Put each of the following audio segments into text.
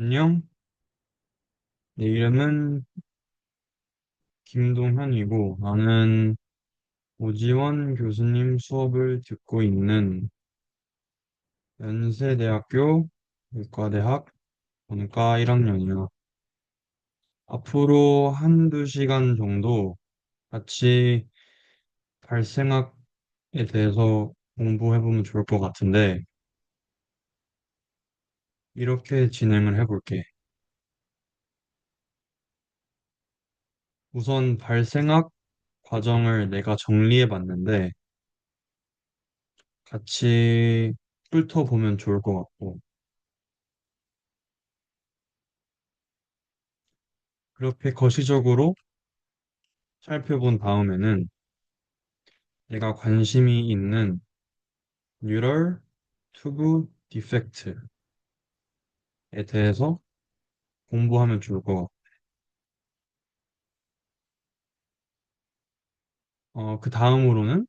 안녕, 내 이름은 김동현이고, 나는 오지원 교수님 수업을 듣고 있는 연세대학교 의과대학 본과 1학년이야. 앞으로 한두 시간 정도 같이 발생학에 대해서 공부해보면 좋을 것 같은데, 이렇게 진행을 해볼게. 우선 발생학 과정을 내가 정리해봤는데, 같이 훑어보면 좋을 것 같고, 그렇게 거시적으로 살펴본 다음에는 내가 관심이 있는 뉴럴 투브 디펙트에 대해서 공부하면 좋을 것 같고, 그 다음으로는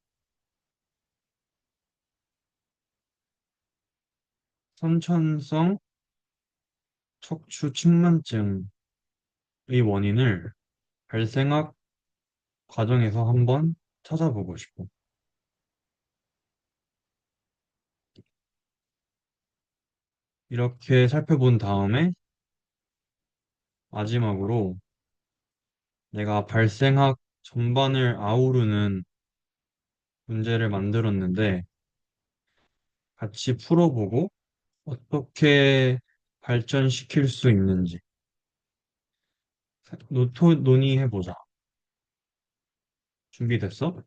선천성 척추 측만증의 원인을 발생학 과정에서 한번 찾아보고 싶어. 이렇게 살펴본 다음에 마지막으로 내가 발생학 전반을 아우르는 문제를 만들었는데 같이 풀어보고 어떻게 발전시킬 수 있는지 논의해보자. 준비됐어?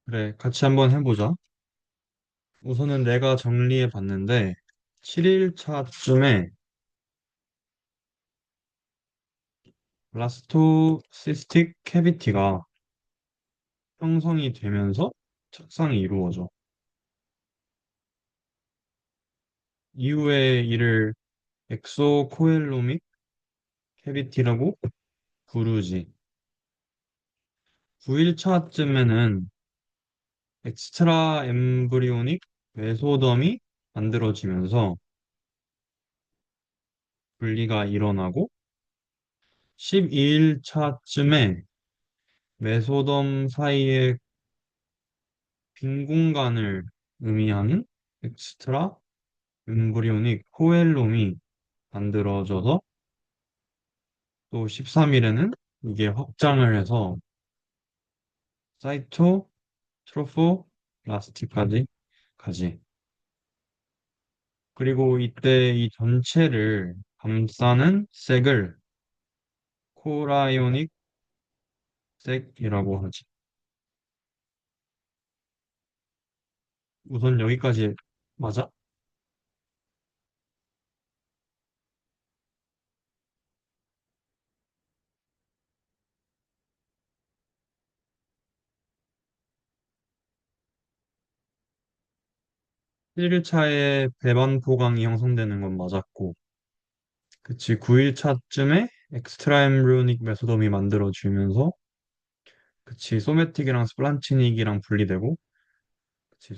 그래, 같이 한번 해보자. 우선은 내가 정리해 봤는데, 7일차쯤에 블라스토시스틱 캐비티가 형성이 되면서 착상이 이루어져. 이후에 이를 엑소코엘로믹 캐비티라고 부르지. 9일차쯤에는 엑스트라 엠브리오닉 메소덤이 만들어지면서 분리가 일어나고, 12일차쯤에 메소덤 사이에 빈 공간을 의미하는 엑스트라 엠브리오닉 코엘롬이 만들어져서, 또 13일에는 이게 확장을 해서 사이토 트로포 라스티까지 가지. 그리고 이때 이 전체를 감싸는 색을 코라이오닉 색이라고 하지. 우선 여기까지 맞아? 1일차에 배반 포강이 형성되는 건 맞았고, 그치, 9일차쯤에 엑스트라 엠브리오닉 메소덤이 만들어지면서, 그치, 소매틱이랑 스플란치닉이랑 분리되고, 그치,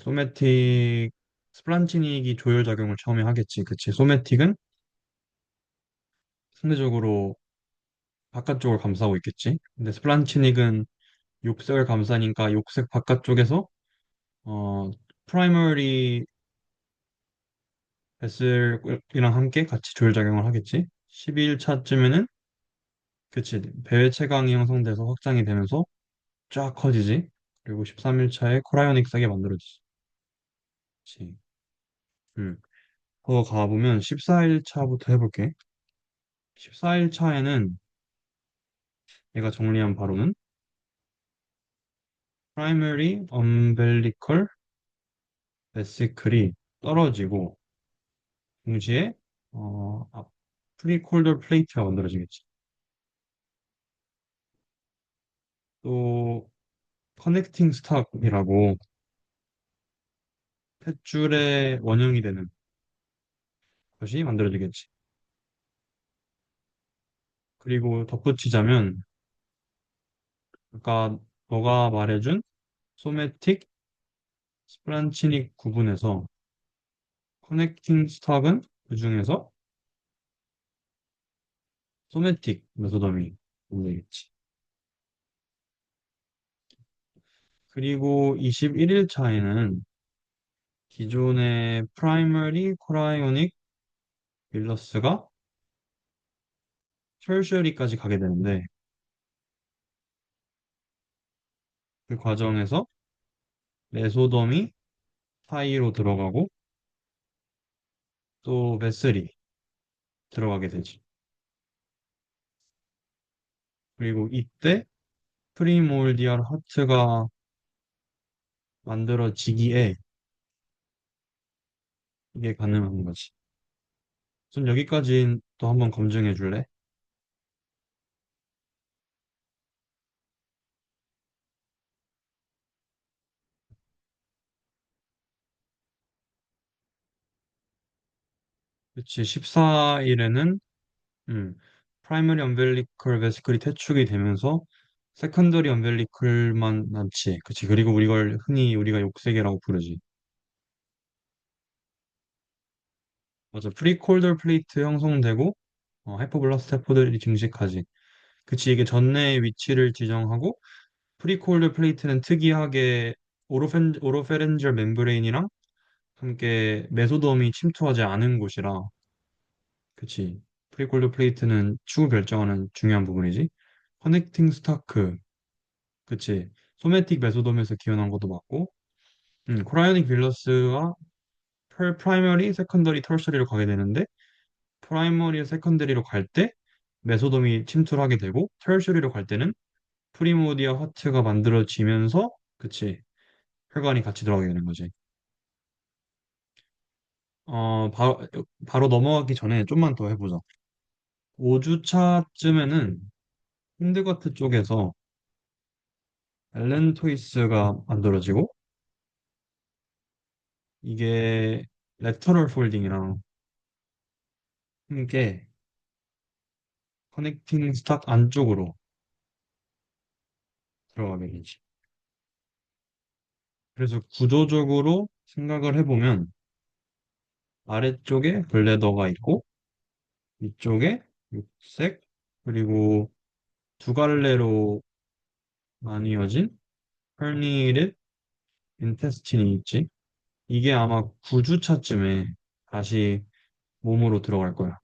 스플란치닉이 조혈작용을 처음에 하겠지. 그치, 소매틱은 상대적으로 바깥쪽을 감싸고 있겠지. 근데 스플란치닉은 욕색을 감싸니까 욕색 바깥쪽에서, 어, 프라이머리 베슬이랑 함께 같이 조혈작용을 하겠지. 12일차쯤에는, 그치, 배회 채광이 형성돼서 확장이 되면서 쫙 커지지. 그리고 13일차에 코라이오닉 색이 만들어지지. 그치. 음. 더 가보면 14일차부터 해볼게. 14일차에는 내가 정리한 바로는 primary umbilical vesicle이 떨어지고 동시에 프리콜더 플레이트가 만들어지겠지. 또 커넥팅 스탑이라고 탯줄의 원형이 되는 것이 만들어지겠지. 그리고 덧붙이자면 아까 너가 말해준 소매틱, 스프란치닉 구분에서 커넥팅 스탁은 그중에서 소매틱 메소덤이 되겠지. 그리고 21일 차에는 기존의 프라이머리 코라이오닉 빌러스가 털셔리까지 가게 되는데 그 과정에서 메소덤이 사이로 들어가고 또 베슬이 들어가게 되지. 그리고 이때 프리몰디얼 하트가 만들어지기에 이게 가능한 거지. 좀 여기까지 또 한번 검증해 줄래? 그치, 14일에는 프라이머리 엄벨리컬 베스클이 퇴축이 되면서 세컨더리 엄벨리컬만 남지. 그치, 그리고 우리 걸 흔히 우리가 욕세계라고 부르지. 맞아, 프리콜더 플레이트 형성되고 하이퍼블라스테포들이 증식하지. 그치, 이게 전내의 위치를 지정하고 프리콜더 플레이트는 특이하게 오로페렌지얼 멤브레인이랑 함께 메소덤이 침투하지 않은 곳이라 그치. 프리콜더 플레이트는 추후 결정하는 중요한 부분이지. 커넥팅 스타크, 그치. 소매틱 메소돔에서 기원한 것도 맞고, 코라이오닉 빌러스가 프라이머리, 세컨더리, 터셔리로 가게 되는데, 프라이머리, 세컨더리로 갈 때 메소돔이 침투를 하게 되고, 터셔리로 갈 때는 프리모디아 하트가 만들어지면서, 그치. 혈관이 같이 들어가게 되는 거지. 바로 넘어가기 전에 좀만 더 해보자. 5주차쯤에는 힌드거트 쪽에서 앨런 토이스가 만들어지고 이게 레터럴 폴딩이랑 함께 커넥팅 스탁 안쪽으로 들어가게 되지. 그래서 구조적으로 생각을 해보면 아래쪽에 블레더가 있고 위쪽에 육색 그리고 두 갈래로 나뉘어진 herniated intestine이 있지. 이게 아마 9주차쯤에 다시 몸으로 들어갈 거야.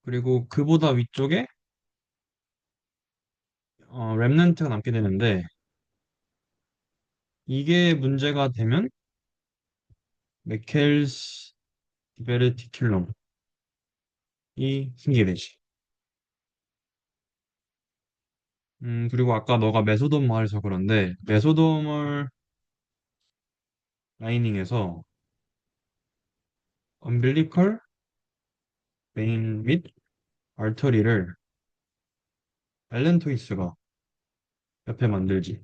그리고 그보다 위쪽에 렘넌트가 남게 되는데 이게 문제가 되면 메켈스 디베르티큘럼이 생기게 되지. 그리고 아까 너가 메소돔 말해서 그런데 메소돔을 라이닝에서 엄빌리컬 베인 및 알터리를 앨런토이스가 옆에 만들지.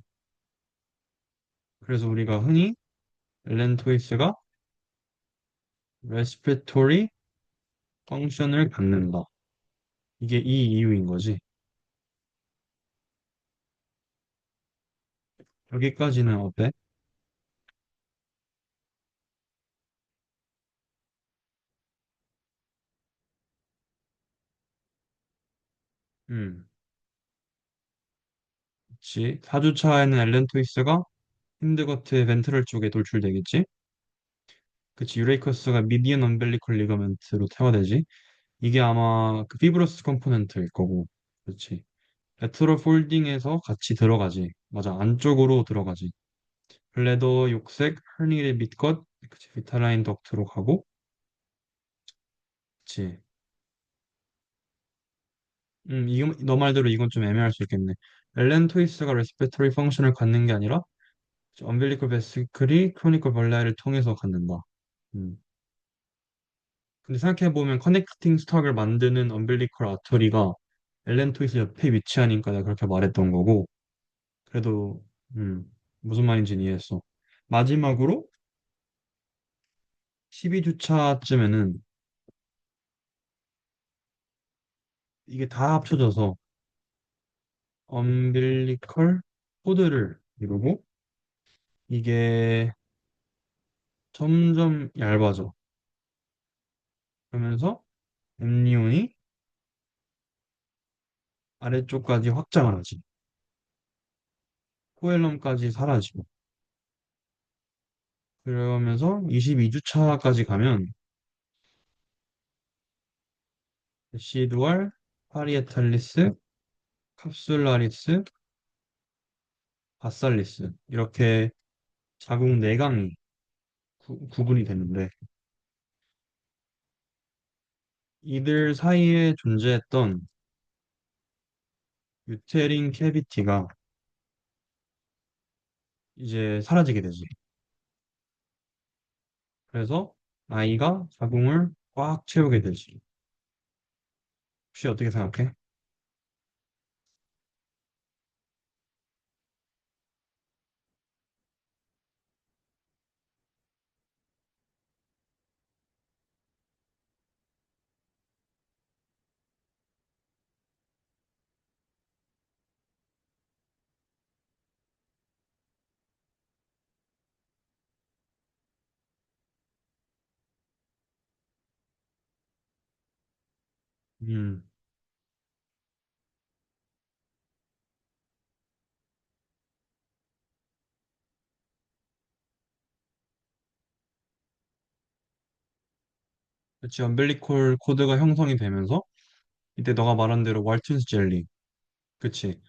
그래서 우리가 흔히 앨런토이스가 레스피레토리 펑션을 갖는다. 이게 이 이유인 거지. 여기까지는 어때? 음, 그치. 4주차에는 앨런토이스가 힌드거트의 벤트럴 쪽에 돌출되겠지. 그치, 유레이커스가 미디안 엄벨리컬 리가멘트로 퇴화되지. 이게 아마 그 피브러스 컴포넌트일 거고. 그렇지. 레트로 폴딩에서 같이 들어가지. 맞아, 안쪽으로 들어가지. 블레더, 욕색, herniated midgut, 그치, 비탈라인 덕트로 가고. 그치. 이건, 너 말대로 이건 좀 애매할 수 있겠네. 앨런 토이스가 레스피레토리 펑션을 갖는 게 아니라 엄빌리컬 베시클이 크로니컬 벌레를 통해서 갖는다. 음. 근데 생각해보면 커넥팅 스탁을 만드는 엄빌리컬 아터리가 엘렌 토이스 옆에 위치하니까 내가 그렇게 말했던 거고 그래도 음, 무슨 말인지 이해했어. 마지막으로 12주차쯤에는 이게 다 합쳐져서 엄빌리컬 코드를 이루고 이게 점점 얇아져. 그러면서 엠니온이 아래쪽까지 확장을 하지. 코엘럼까지 사라지고. 그러면서 22주차까지 가면 시드왈, 파리에탈리스, 캅슐라리스, 바살리스 이렇게 자궁 내강이 구분이 되는데 이들 사이에 존재했던 유테린 캐비티가 이제 사라지게 되지. 그래서 아이가 자궁을 꽉 채우게 되지. 혹시 어떻게 생각해? 음, 그치. 엄빌리콜 코드가 형성이 되면서 이때 너가 말한 대로 왈튼스 젤리, 그치.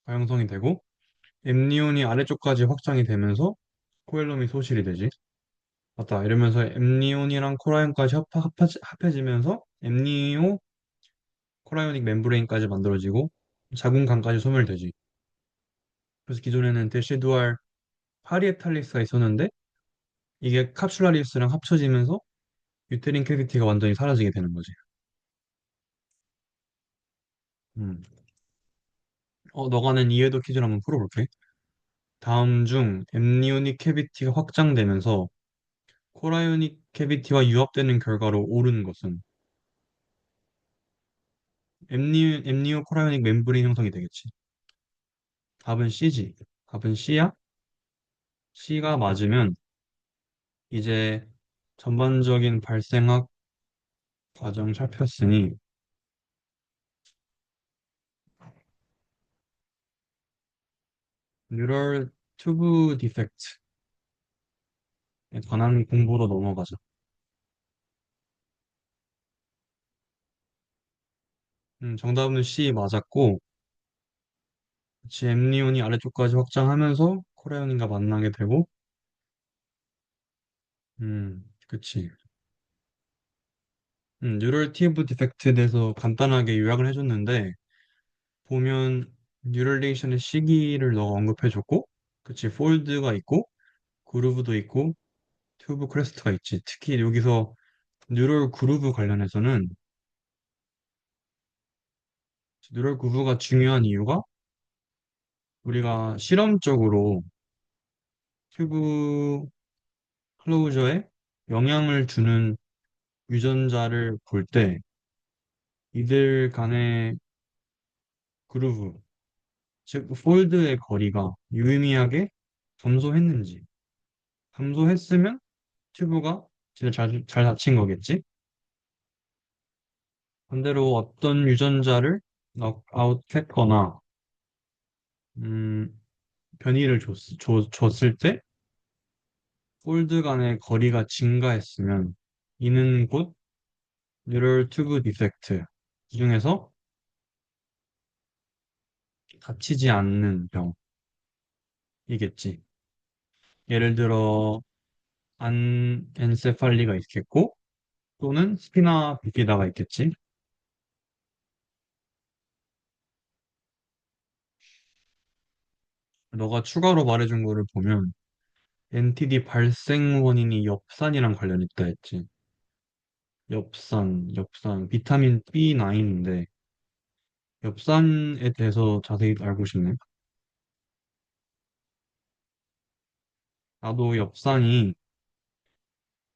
가 형성이 되고 엠니온이 아래쪽까지 확장이 되면서 코엘럼이 소실이 되지. 맞다. 이러면서 엠니온이랑 코라이온까지 합해지면서 엠니오 코라이오닉 멤브레인까지 만들어지고 자궁관까지 소멸되지. 그래서 기존에는 데시두알 파리에탈리스가 있었는데 이게 캅슐라리스랑 합쳐지면서 유테린 캐비티가 완전히 사라지게 되는 거지. 음. 너가 낸 이해도 퀴즈를 한번 풀어볼게. 다음 중 엠니오닉 캐비티가 확장되면서 코라이오닉 캐비티와 유합되는 결과로 옳은 것은 엠니오 코라이오닉 멤브레인 형성이 되겠지. 답은 C지. 답은 C야? C가 맞으면 이제 전반적인 발생학 과정 살폈으니 뉴럴 튜브 디펙트에 관한 공부로 넘어가자. 정답은 C 맞았고, 엠니온이 아래쪽까지 확장하면서 코레온인과 만나게 되고, 그치. 뉴럴 튜브 디펙트에 대해서 간단하게 요약을 해줬는데, 보면 뉴럴레이션의 시기를 너가 언급해줬고, 그치. 폴드가 있고, 그루브도 있고, 튜브 크레스트가 있지. 특히 여기서 뉴럴 그루브 관련해서는 뉴럴 그루브가 중요한 이유가 우리가 실험적으로 튜브 클로저에 영향을 주는 유전자를 볼 때 이들 간의 그루브, 즉 폴드의 거리가 유의미하게 감소했는지 감소했으면 튜브가 진짜 잘 닫힌 거겠지? 반대로 어떤 유전자를 넉아웃했거나 음, 변이를 줬을 때 폴드 간의 거리가 증가했으면 이는 곧 뉴럴 튜브 디펙트 중에서 닫히지 않는 병이겠지. 예를 들어 안엔세팔리가 있겠고 또는 스피나 비피다가 있겠지. 너가 추가로 말해준 거를 보면 NTD 발생 원인이 엽산이랑 관련 있다 했지. 엽산 비타민 B9인데 엽산에 대해서 자세히 알고 싶네. 나도 엽산이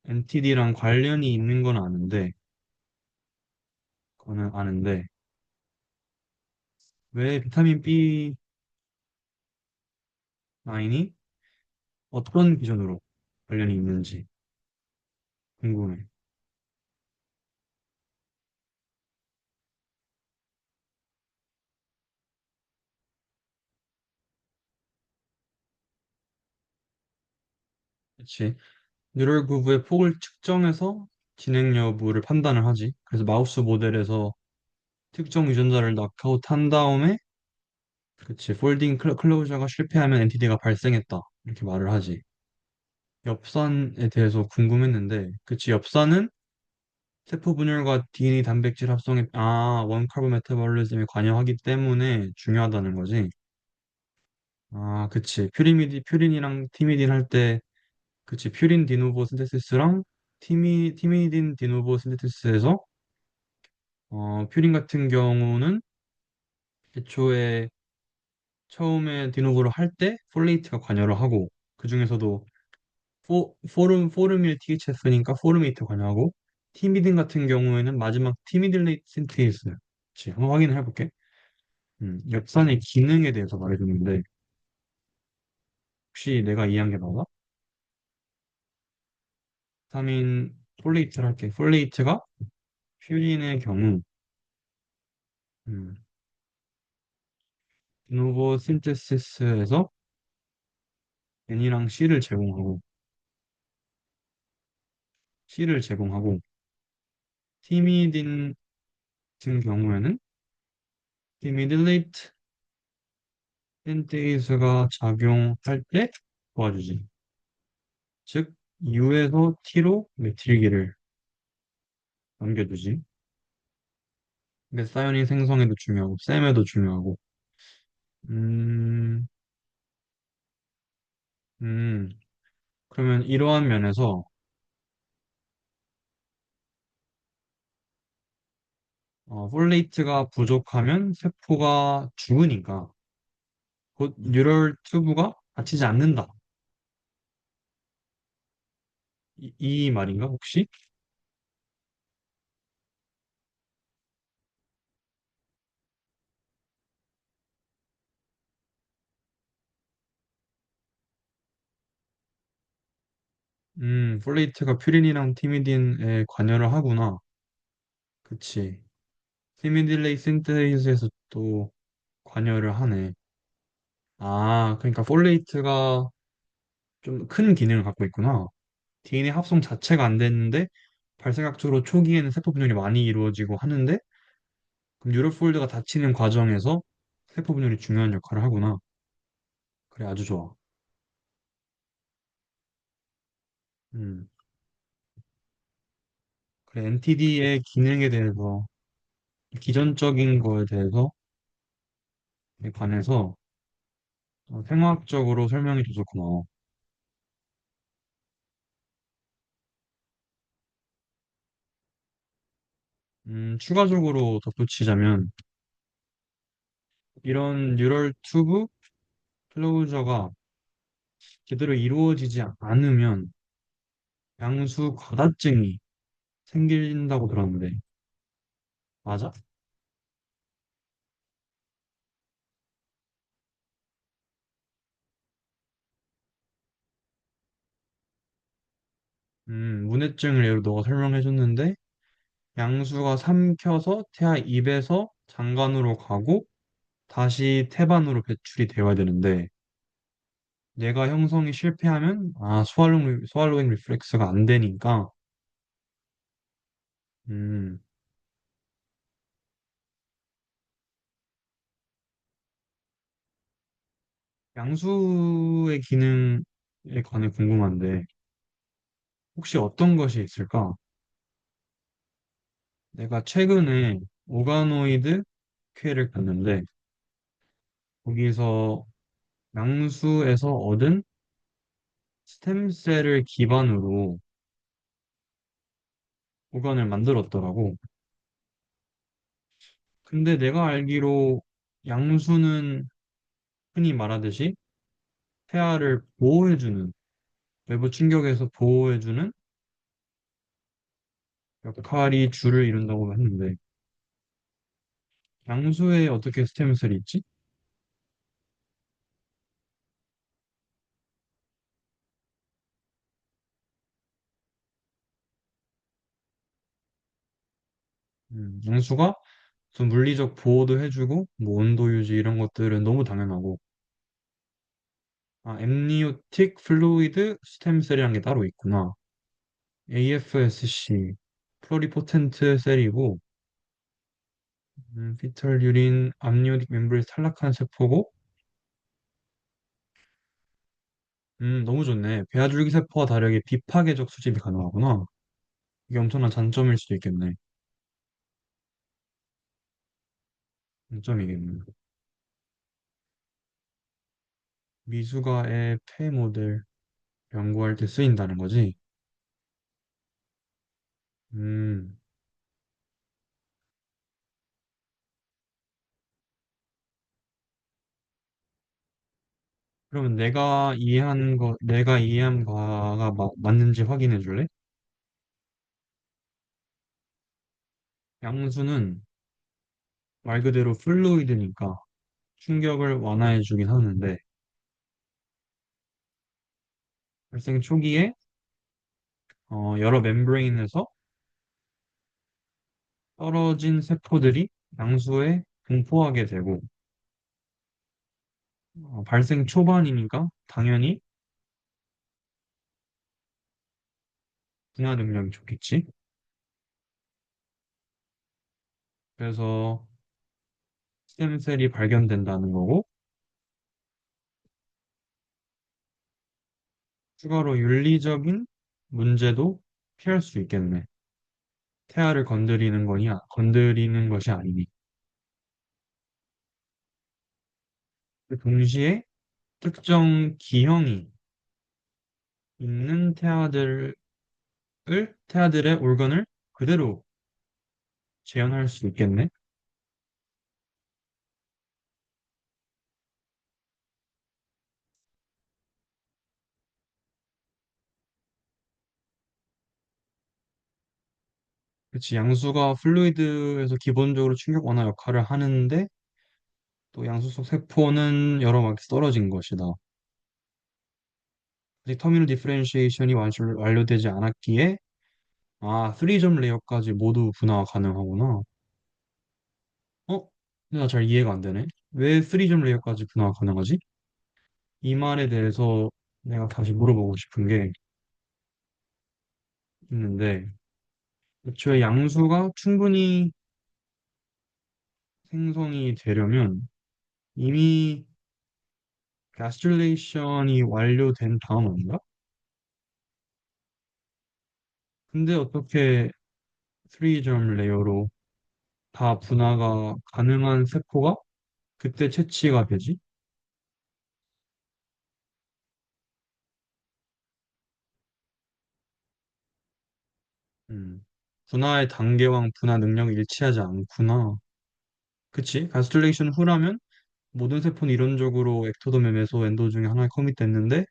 NTD랑 관련이 있는 건 아는데, 그거는 아는데, 왜 비타민 B9이 어떤 기준으로 관련이 있는지 궁금해. 그치? 뉴럴 구부의 폭을 측정해서 진행 여부를 판단을 하지. 그래서 마우스 모델에서 특정 유전자를 낙아웃 한 다음에, 그치, 폴딩 클로저가 실패하면 NTD가 발생했다. 이렇게 말을 하지. 엽산에 대해서 궁금했는데, 그치, 엽산은 세포 분열과 DNA 단백질 합성에, 원카르본 메타볼리즘에 관여하기 때문에 중요하다는 거지. 그치. 퓨린이랑 티미딘 할 때, 그치, 퓨린 디노보 신테시스랑 티미딘 디노보 신테시스에서, 퓨린 같은 경우는 애초에 처음에 디노보를 할 때 폴레이트가 관여를 하고, 그 중에서도 포름일 THF니까 포르메이트 관여하고, 티미딘 같은 경우에는 마지막 티미딜레이트 신테이스. 그치, 한번 확인을 해볼게. 엽산의 기능에 대해서 말해줬는데, 혹시 내가 이해한 게 맞아? 비타민 폴레이트를 할게. 폴레이트가 퓨린의 경우, 음, 디노보 신테시스에서 N이랑 C를 제공하고, 티미딘 같은 경우에는 티미딜레이트 신테이스가 작용할 때 도와주지. 즉, U에서 T로 메틸기를 남겨주지. 메사이오닌 생성에도 중요하고, 셈에도 중요하고. 음, 음, 그러면 이러한 면에서 폴레이트가 부족하면 세포가 죽으니까 곧 뉴럴 튜브가 닫히지 않는다. 이 말인가 혹시? 폴레이트가 퓨린이랑 티미딘에 관여를 하구나. 그치. 티미딜레이 신테이즈에서 또 관여를 하네. 그러니까 폴레이트가 좀 큰 기능을 갖고 있구나. DNA 합성 자체가 안 됐는데 발생학적으로 초기에는 세포 분열이 많이 이루어지고 하는데 그럼 뉴로폴드가 닫히는 과정에서 세포 분열이 중요한 역할을 하구나. 그래, 아주 좋아. 음, 그래, NTD의 기능에 대해서, 기전적인 거에 대해서 관해서 생화학적으로 설명해줘서 고마워. 추가적으로 덧붙이자면 이런 뉴럴 튜브 클로저가 제대로 이루어지지 않으면 양수 과다증이 생긴다고 들었는데 맞아? 문해증을 예로 너가 설명해줬는데 양수가 삼켜서 태아 입에서 장관으로 가고 다시 태반으로 배출이 되어야 되는데 얘가 형성이 실패하면 스왈로잉 리플렉스가 안 되니까 음, 양수의 기능에 관해 궁금한데 혹시 어떤 것이 있을까? 내가 최근에 오가노이드 쾌를 갔는데 거기서 양수에서 얻은 스템셀을 기반으로 오간을 만들었더라고. 근데 내가 알기로 양수는 흔히 말하듯이 태아를 보호해주는, 외부 충격에서 보호해주는 역할이 주를 이룬다고 했는데, 양수에 어떻게 스템셀이 있지? 양수가 좀 물리적 보호도 해주고, 뭐 온도 유지 이런 것들은 너무 당연하고, 아, 엠니오틱 플루이드 스템셀이라는 게 따로 있구나. AFSC, 플로리포텐트 셀이고, 피털 유린 암니오틱 멤브레인 탈락한 세포고, 너무 좋네. 배아줄기 세포와 다르게 비파괴적 수집이 가능하구나. 이게 엄청난 장점일 수도 있겠네. 장점이겠네. 미숙아의 폐 모델 연구할 때 쓰인다는 거지. 음, 그러면 내가 이해한 거가 맞는지 확인해 줄래? 양수는 말 그대로 플루이드니까 충격을 완화해 주긴 하는데, 발생 초기에 여러 멤브레인에서 떨어진 세포들이 양수에 분포하게 되고, 발생 초반이니까 당연히 분화 능력이 좋겠지. 그래서 스템셀이 발견된다는 거고, 추가로 윤리적인 문제도 피할 수 있겠네. 태아를 건드리는 것이 아니니. 동시에 특정 기형이 있는 태아들의 organ을 그대로 재현할 수 있겠네. 그치, 양수가 플루이드에서 기본적으로 충격 완화 역할을 하는데, 또 양수 속 세포는 여러 마디 떨어진 것이다. 아직 터미널 디퍼렌시에이션이 완료되지 않았기에, 3점 레이어까지 모두 분화가 가능하구나. 어? 근데 나 잘 이해가 안 되네. 왜 3점 레이어까지 분화가 가능하지? 이 말에 대해서 내가 다시 물어보고 싶은 게 있는데, 애초에 양수가 충분히 생성이 되려면 이미 가스툴레이션이 완료된 다음 아닌가? 근데 어떻게 3점 레이어로 다 분화가 가능한 세포가 그때 채취가 되지? 음. 분화의 단계와 분화 능력이 일치하지 않구나. 그치? 가스툴레이션 후라면 모든 세포는 이론적으로 엑토도메 메소 엔도 중에 하나에 커밋됐는데,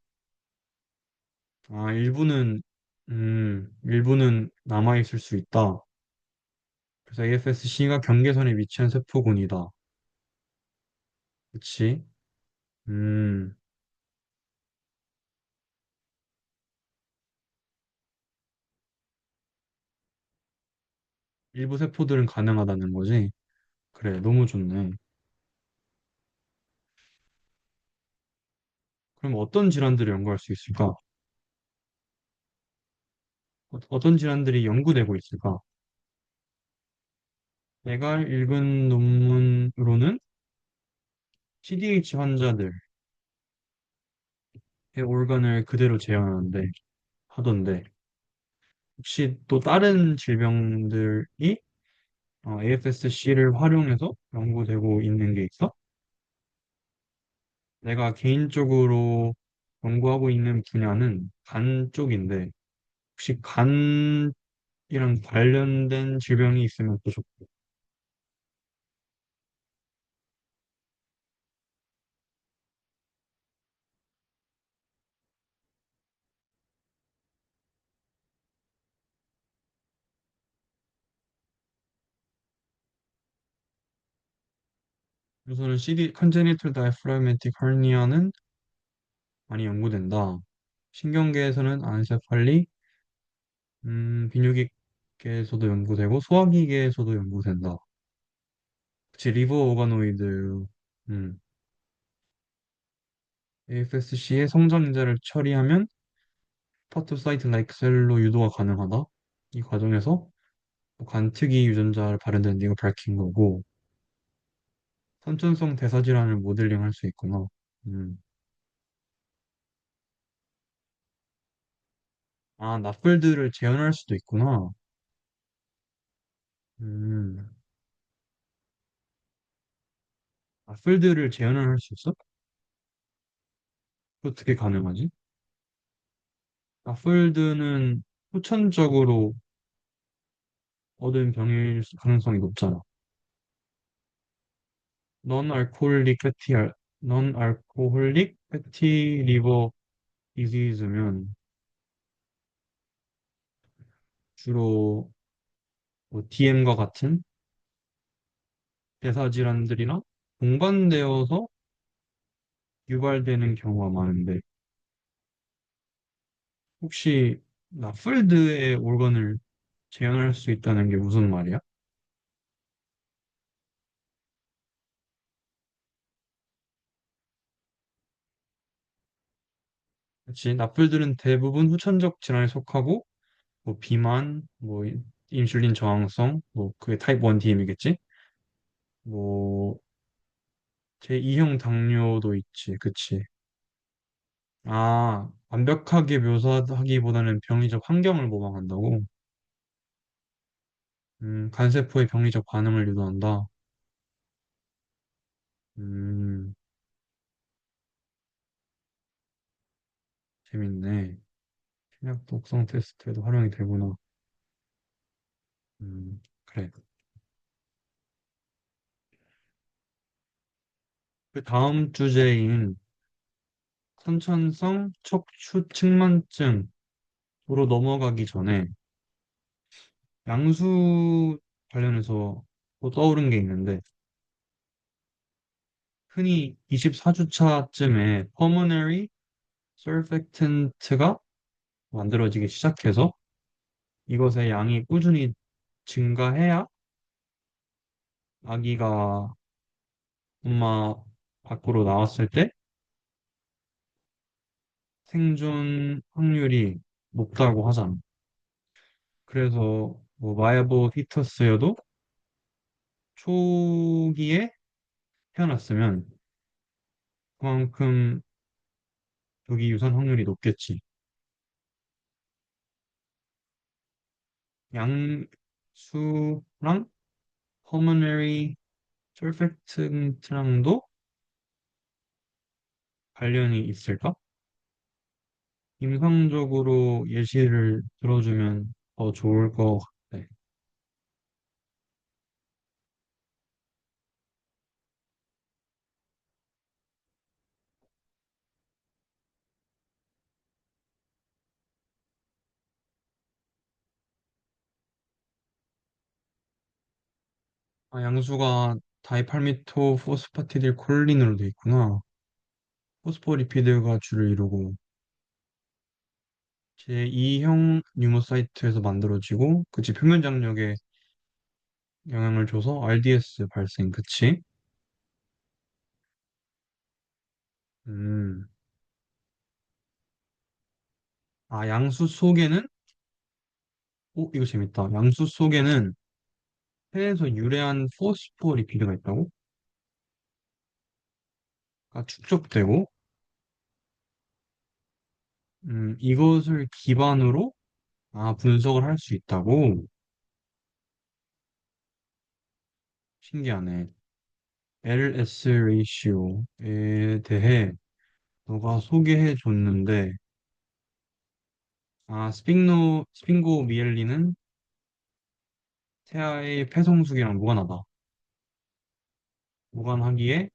일부는 남아있을 수 있다. 그래서 AFSC가 경계선에 위치한 세포군이다. 그치? 음, 일부 세포들은 가능하다는 거지. 그래, 너무 좋네. 그럼 어떤 질환들을 연구할 수 있을까? 어떤 질환들이 연구되고 있을까? 내가 읽은 논문으로는 CDH 환자들의 organ을 그대로 재현하는데, 하던데, 혹시 또 다른 질병들이 AFSC를 활용해서 연구되고 있는 게 있어? 내가 개인적으로 연구하고 있는 분야는 간 쪽인데, 혹시 간이랑 관련된 질병이 있으면 또 좋고. 우선은 congenital diaphragmatic hernia는 많이 연구된다. 신경계에서는 안세팔리, 비뇨기계에서도 연구되고 소화기계에서도 연구된다. 그치, 리버 오가노이드, AFSC의 성장인자를 처리하면 파토사이트 라이크 셀로 유도가 가능하다. 이 과정에서 뭐 간특이 유전자를 발현되는 이걸 밝힌 거고, 선천성 대사질환을 모델링할 수 있구나. 음. 아, 나플들을 재현할 수도 있구나. 음. 나플들을 재현을 할 수 있어? 어떻게 가능하지? 나플드는 후천적으로 얻은 병일 가능성이 높잖아. non-alcoholic fatty, non-alcoholic fatty liver disease면 주로 뭐 DM과 같은 대사질환들이나 동반되어서 유발되는 경우가 많은데 혹시 나플드의 organ을 재현할 수 있다는 게 무슨 말이야? 그치? 나플들은 대부분 후천적 질환에 속하고 뭐 비만, 뭐 인슐린 저항성, 뭐 그게 타입 1 DM이겠지? 뭐 제2형 당뇨도 있지, 그치? 아, 완벽하게 묘사하기보다는 병리적 환경을 모방한다고? 간세포의 병리적 반응을 유도한다. 음, 재밌네. 신약 독성 테스트에도 활용이 되구나. 그래. 그 다음 주제인 선천성 척추 측만증으로 넘어가기 전에 양수 관련해서 또 떠오른 게 있는데, 흔히 24주차쯤에 pulmonary surfactant가 만들어지기 시작해서 이것의 양이 꾸준히 증가해야 아기가 엄마 밖으로 나왔을 때 생존 확률이 높다고 하잖아. 그래서 뭐 마야보 피터스여도 초기에 태어났으면 그만큼 조기 유산 확률이 높겠지. 양수랑 pulmonary surfactant랑도 관련이 있을까? 임상적으로 예시를 들어주면 더 좋을 것 같아. 아, 양수가 다이팔미토 포스파티딜 콜린으로 돼 있구나. 포스포리피드가 주를 이루고 제2형 뉴모사이트에서 만들어지고 그치 표면 장력에 영향을 줘서 RDS 발생 그치? 음. 아 양수 속에는 이거 재밌다. 양수 속에는 폐에서 유래한 포스포리피드가 있다고? 가 축적되고 이것을 기반으로 분석을 할 수 있다고? 신기하네. LS 레이시오에 대해 너가 소개해 줬는데, 스핑고 미엘리는 태아의 폐성숙이랑 무관하다. 무관하기에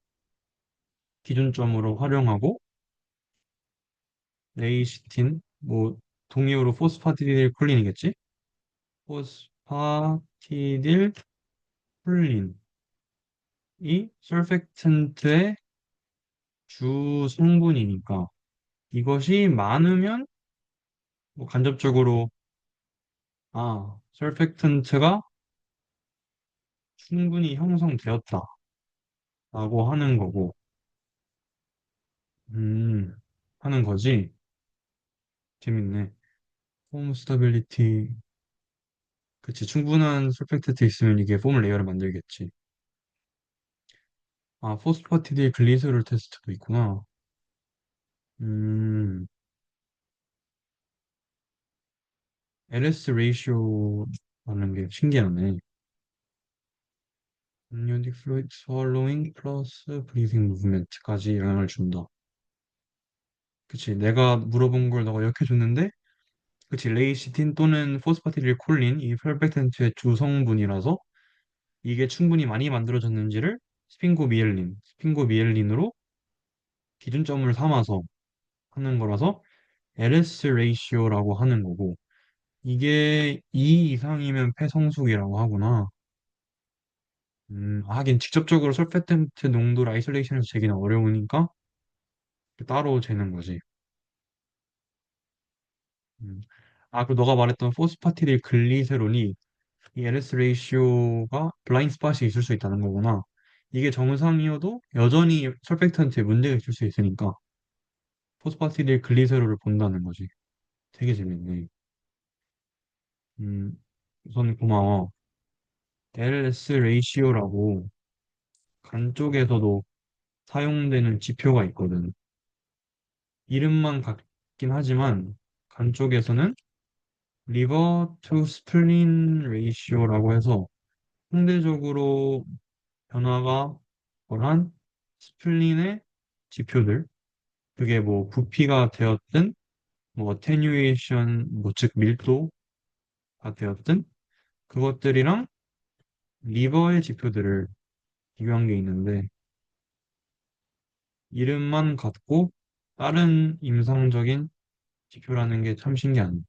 기준점으로 활용하고, 레이시틴, 뭐, 동의어로 포스파티딜 콜린이겠지? 포스파티딜 콜린. 이 설펙턴트의 주 성분이니까 이것이 많으면 뭐 간접적으로 설펙턴트가 충분히 형성되었다라고 하는 거고, 음, 하는 거지. 재밌네. 폼 스타빌리티. 그치. 충분한 설펙턴트 있으면 이게 폼 레이어를 만들겠지. 포스파티딜 글리세롤 테스트도 있구나. 음, LS 레이쇼라는 게 신기하네. amniotic fluid swallowing 플러스 breathing movement까지 영향을 준다. 그치. 내가 물어본 걸 너가 기억해줬는데, 그치. 레이시틴 또는 포스파티딜 콜린, 이 설펙턴트의 주성분이라서 이게 충분히 많이 만들어졌는지를 스핑고미엘린으로 기준점을 삼아서 하는 거라서 LS 레이시오라고 하는 거고, 이게 2 이상이면 폐성숙이라고 하구나. 하긴 직접적으로 설페텐트 농도를 아이솔레이션에서 재기는 어려우니까 따로 재는 거지. 음. 그리고 너가 말했던 포스파티딜 글리세롤이 이 LS 레이시오가 블라인드 스팟이 있을 수 있다는 거구나. 이게 정상이어도 여전히 설펙턴트에 문제가 있을 수 있으니까 포스파티딜 글리세롤을 본다는 거지. 되게 재밌네. 음, 우선 고마워. LS 레이시오라고 간 쪽에서도 사용되는 지표가 있거든. 이름만 같긴 하지만 간 쪽에서는 리버 투 스플린 레이시오라고 해서 상대적으로 변화가 덜한 스플린의 지표들, 그게 뭐 부피가 되었든 뭐 어테뉴에이션 즉 밀도가 되었든 그것들이랑 리버의 지표들을 비교한 게 있는데 이름만 같고 다른 임상적인 지표라는 게 참 신기하네.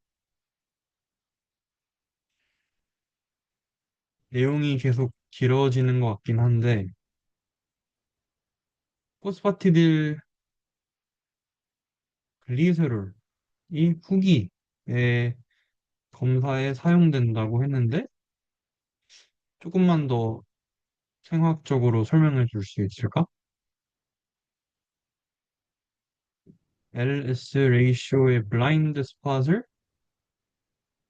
내용이 계속 길어지는 것 같긴 한데 포스파티딜 글리세롤 이 후기의 검사에 사용된다고 했는데 조금만 더 생학적으로 설명해 줄 수 있을까? LS 레이쇼의 블라인드 스팟을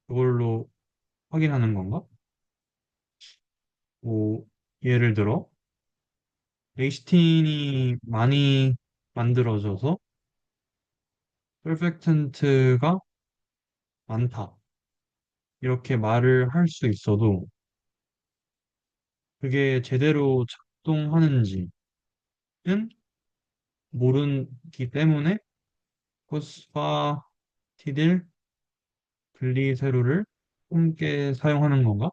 그걸로 확인하는 건가? 뭐 예를 들어 레이시틴이 많이 만들어져서 설펙턴트가 많다 이렇게 말을 할 수 있어도 그게 제대로 작동하는지는 모르기 때문에 포스파티딜 글리세롤을 함께 사용하는 건가?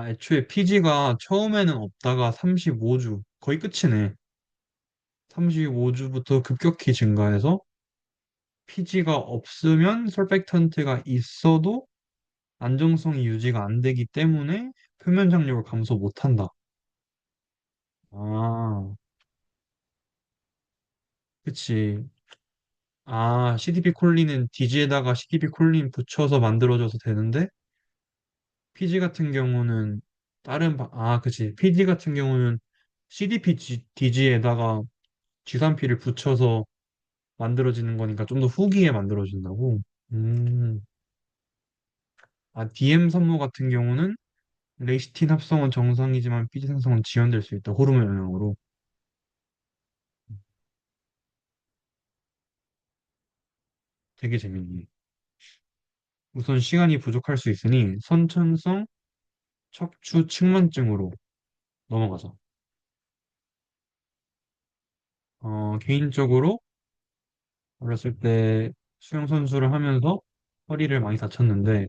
애초에 PG가 처음에는 없다가 35주, 거의 끝이네. 35주부터 급격히 증가해서 PG가 없으면 설펙턴트가 있어도 안정성이 유지가 안 되기 때문에 표면 장력을 감소 못한다. 아, 그치. CDP 콜린은 DG에다가 CDP 콜린 붙여서 만들어줘서 되는데 PG 같은 경우는 그치. PG 같은 경우는 CDP DG에다가 G3P를 붙여서 만들어지는 거니까 좀 더 후기에 만들어진다고. 음, DM 산모 같은 경우는 레이시틴 합성은 정상이지만 피지 생성은 지연될 수 있다. 호르몬 영향으로. 되게 재밌네. 우선 시간이 부족할 수 있으니 선천성 척추 측만증으로 넘어가자. 개인적으로 어렸을 때 수영 선수를 하면서 허리를 많이 다쳤는데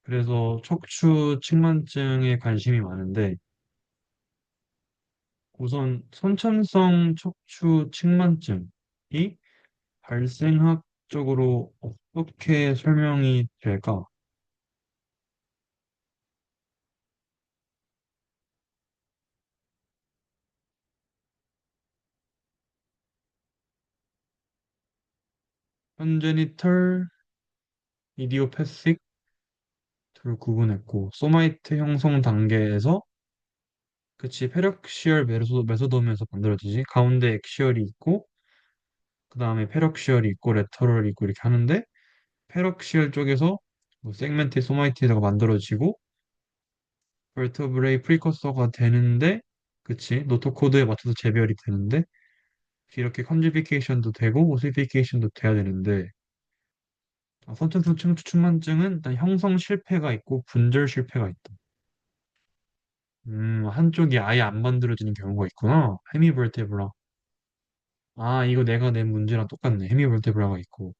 그래서 척추 측만증에 관심이 많은데 우선 선천성 척추 측만증이 발생학적으로 어떻게 설명이 될까? 컨제니털 이디오패식을 구분했고, 소마이트 형성 단계에서 그치, 페럭시얼 메소덤에서 만들어지지. 가운데 액시얼이 있고, 그 다음에 페럭시얼이 있고, 레터럴이 있고, 이렇게 하는데, 페럭시얼 쪽에서 뭐 세그멘트 소마이티드가 만들어지고, 벌터브레이 프리커서가 되는데, 그치, 노토코드에 맞춰서 재배열이 되는데, 이렇게 컨주비케이션도 되고, 오시피케이션도 돼야 되는데, 선천성 층추측만증은 일단 형성 실패가 있고, 분절 실패가 있다. 한쪽이 아예 안 만들어지는 경우가 있구나. 헤미버테브라. 아, 이거 내가 낸 문제랑 똑같네. 헤미버테브라가 있고.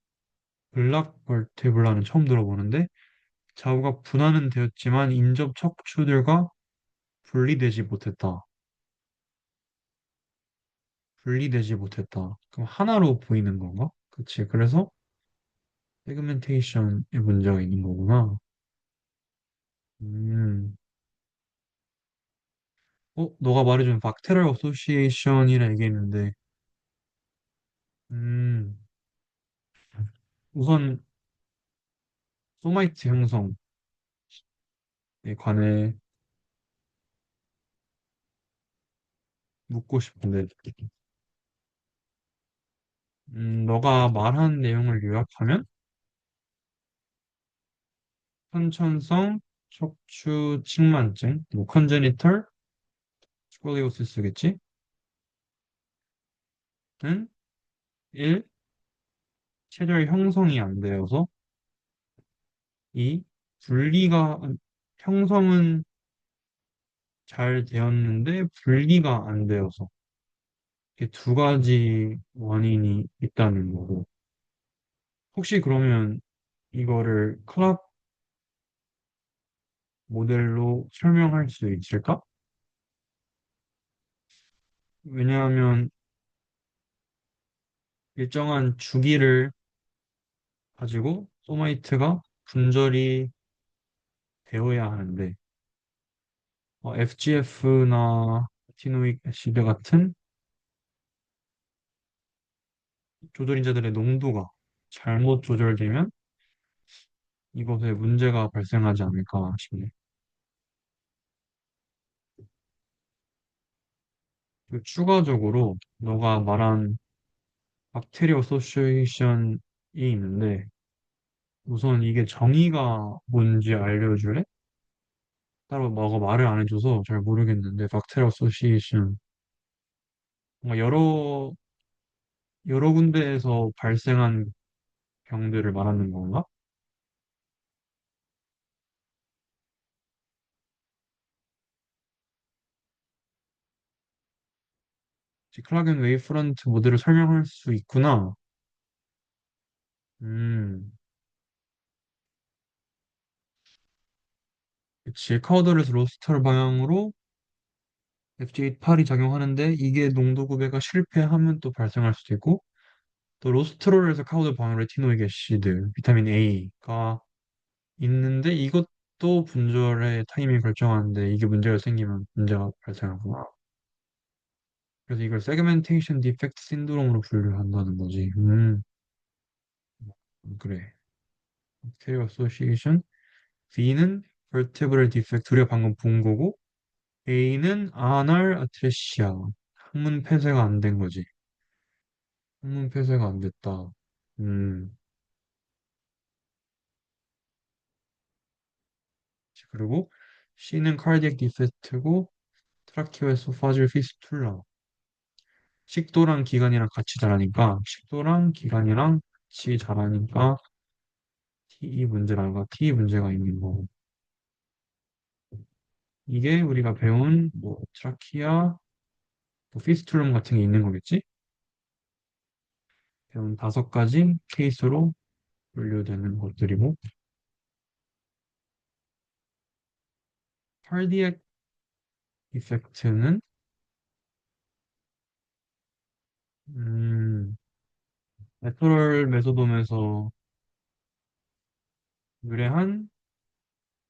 블락버테블라는 처음 들어보는데 좌우가 분할은 되었지만 인접 척추들과 분리되지 못했다. 분리되지 못했다. 그럼 하나로 보이는 건가? 그치. 그래서 세그멘테이션에 문제가 있는 거구나. 음. 너가 말해준 박테리얼 어소시에이션이라 얘기했는데, 음, 우선 소마이트 형성에 관해 묻고 싶은데, 너가 말한 내용을 요약하면 선천성 척추 측만증, 뭐 컨제니털 스콜리오시스겠지? 는 1. 체절 형성이 안 되어서 2. 분리가 형성은 잘 되었는데 분리가 안 되어서 이렇게 두 가지 원인이 있다는 거고 혹시 그러면 이거를 클럽 모델로 설명할 수 있을까? 왜냐하면 일정한 주기를 가지고 소마이트가 분절이 되어야 하는데 FGF나 티노익 애시드 같은 조절인자들의 농도가 잘못 조절되면 이것에 문제가 발생하지 않을까 싶네. 그리고 추가적으로 너가 말한 박테리아 어소시에이션이 있는데 우선 이게 정의가 뭔지 알려줄래? 따로 너가 말을 안 해줘서 잘 모르겠는데 박테리아 어소시에이션 뭔가 여러 군데에서 발생한 병들을 말하는 건가? 클라겐 웨이프런트 모델을 설명할 수 있구나. 음, 그치. 카우더에서 로스터 방향으로 FJ8이 작용하는데 이게 농도 구배가 실패하면 또 발생할 수도 있고 또 로스트롤에서 카우더 방향 레티노이к 애시드, 비타민 A가 있는데 이것도 분절의 타이밍 결정하는데 이게 문제가 생기면 문제가 발생하구나. 그래서 이걸 세그멘테이션 디펙트 신드롬으로 분류한다는 거지. 그래. Bacterial Association. B는 vertebral defect, 우리가 방금 본 거고, A는 anal atresia, 항문 폐쇄가 안 된 거지. 항문 폐쇄가 안 됐다. 음, 그리고 C는 cardiac defect고, tracheoesophageal fistula. 식도랑 기관이랑 같이 자라니까, 식도랑 기관이랑 같이 자라니까 T 문제라가 T 문제가 있는 거고. 이게 우리가 배운 뭐 트라키아, 뭐 피스툴럼 같은 게 있는 거겠지? 배운 5가지 케이스로 분류되는 것들이고, cardiac defect는 음, 레터럴 메소돔에서 유래한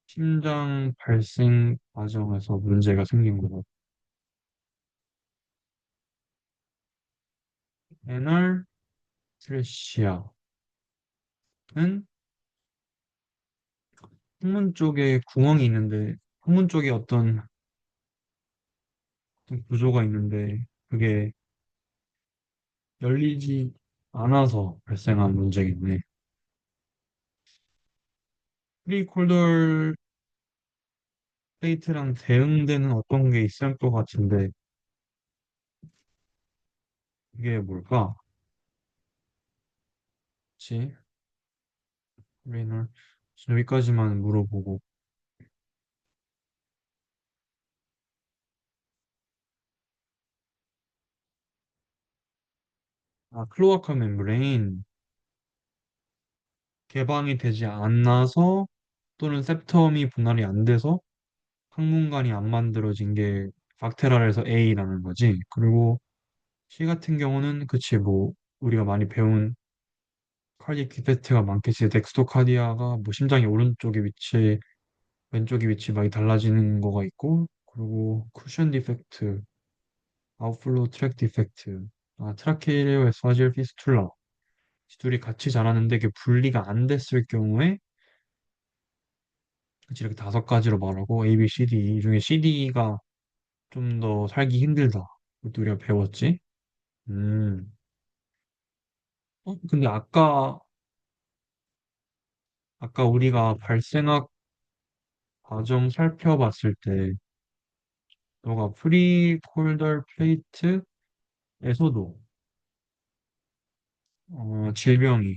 심장 발생 과정에서 문제가 생긴 거고, 애널 트레시아는 항문 쪽에 구멍이 있는데, 항문 쪽에 어떤 구조가 있는데, 그게 열리지 않아서 발생한 문제겠네. 프리콜더 플레이트랑 대응되는 어떤 게 있을 것 같은데, 이게 뭘까? 그치? 우리는 여기까지만 물어보고. 아, 클로아카 멤브레인. 개방이 되지 않아서 또는 septum이 분할이 안 돼서 항문관이 안 만들어진 게 박테랄에서 A라는 거지. 그리고 C 같은 경우는 그치 뭐 우리가 많이 배운 카디악 디페트가 많겠지. 덱스토카디아가 뭐 심장이 오른쪽에 위치, 왼쪽에 위치 많이 달라지는 거가 있고 그리고 쿠션 디펙트, 아웃플로우 트랙 디펙트, 아 트라케이레오 에스파지얼 피스툴라 이 둘이 같이 자라는데 그게 분리가 안 됐을 경우에 그치, 이렇게 다섯 가지로 말하고 A, B, C, D 이 중에 CD가 좀 더 살기 힘들다. 그것도 우리가 배웠지. 음. 근데 아까 우리가 발생학 과정 살펴봤을 때 너가 프리콜더 플레이트에서도 질병이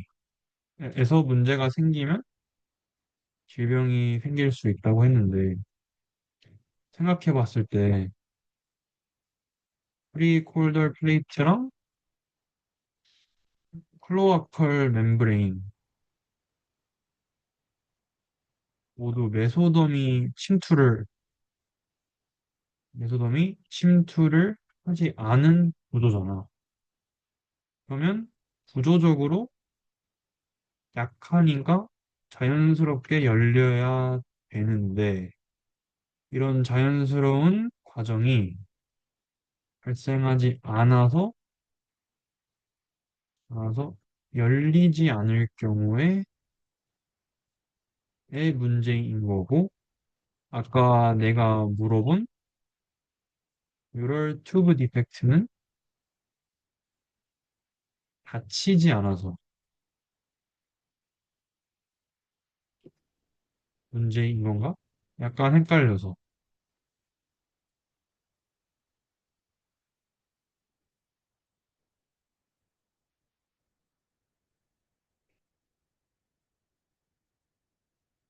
에서 문제가 생기면 질병이 생길 수 있다고 했는데 생각해봤을 때 프리콜더 플레이트랑 클로아컬 멤브레인 모두 메소덤이 침투를 하지 않은 구조잖아. 그러면 구조적으로 약하니까 자연스럽게 열려야 되는데 이런 자연스러운 과정이 발생하지 않아서 열리지 않을 경우에의 문제인 거고 아까 내가 물어본 유럴 튜브 디펙트는 닫히지 않아서 문제인 건가? 약간 헷갈려서.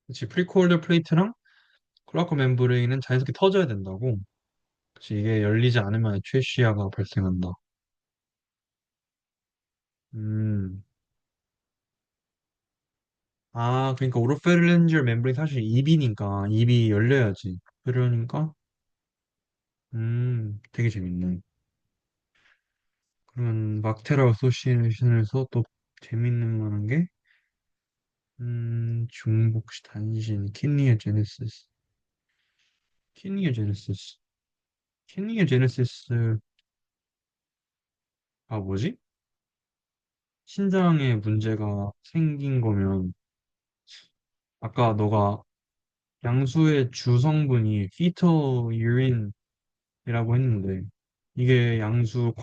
그치, 프리콜더 플레이트랑 클라커 멤브레인은 자연스럽게 터져야 된다고. 그치, 이게 열리지 않으면 최시야가 발생한다. 음. 아, 그러니까 오로페린지얼 멤브레인 사실 입이니까 입이 열려야지. 그러니까 되게 재밌네. 그러면 막테라 어소시에이션에서 또 재밌는 만한 게 중복시 단신 키니어 제네시스. 키니어 제네시스. 키니어 제네시스가 뭐지? 신장에 문제가 생긴 거면 아까 너가 양수의 주 성분이 피터 유린이라고 했는데 이게 양수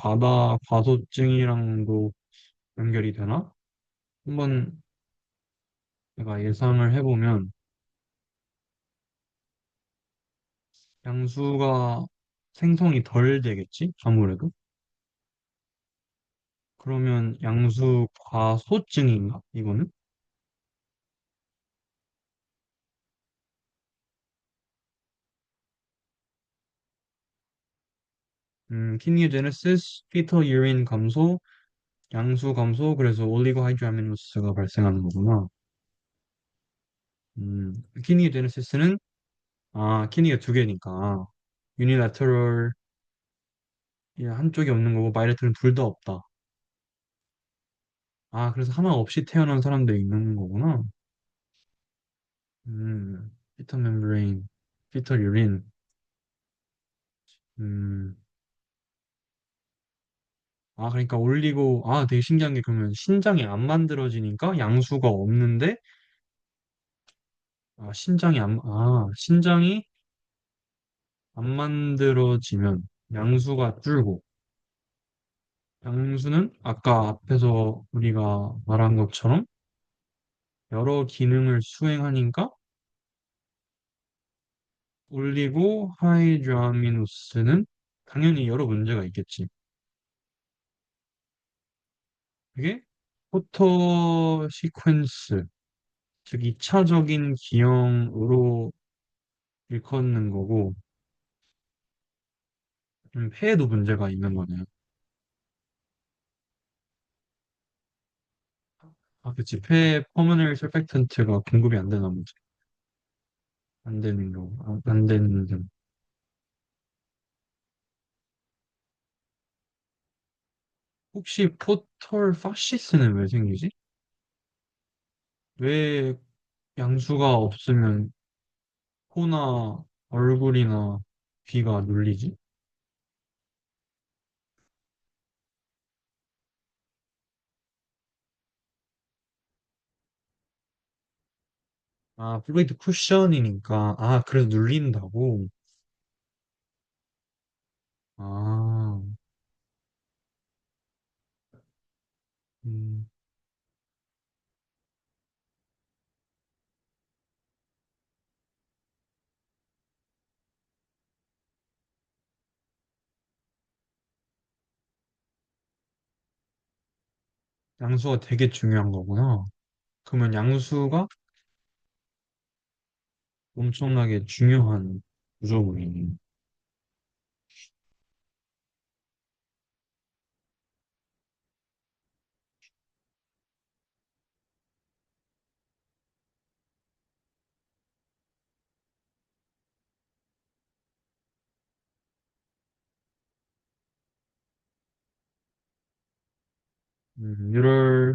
과소증이랑도 연결이 되나? 한번 내가 예상을 해보면 양수가 생성이 덜 되겠지? 아무래도. 그러면 양수 과소증인가? 이거는? 키니오제네시스, 피터 유린 감소, 양수 감소, 그래서 올리고 하이드로아미노스가 발생하는 거구나. 키니오제네시스는 키니가 두 개니까 유니래터럴 한쪽이 없는 거고 바이래터는 둘 다 없다. 아, 그래서 하나 없이 태어난 사람도 있는 거구나. 피터 멤브레인, 피터 유린. 음, 아, 그러니까 올리고, 아, 되게 신기한 게 그러면 신장이 안 만들어지니까 양수가 없는데, 신장이 안 만들어지면 양수가 줄고, 양수는 아까 앞에서 우리가 말한 것처럼 여러 기능을 수행하니까 올리고 하이드라미노스는 당연히 여러 문제가 있겠지. 그게 포터 시퀀스, 즉 2차적인 기형으로 일컫는 거고, 폐에도 문제가 있는 거네요. 아, 그치. 폐에 퍼머널 설팩턴트가 공급이 안 되나 보지. 안 되는 거, 안 되는 점. 혹시 포털 파시스는 왜 생기지? 왜 양수가 없으면 코나 얼굴이나 귀가 눌리지? 아, 플루이드 쿠션이니까. 아, 그래서 눌린다고? 아, 음, 양수가 되게 중요한 거구나. 그러면 양수가 엄청나게 중요한 구조물이네. 뉴럴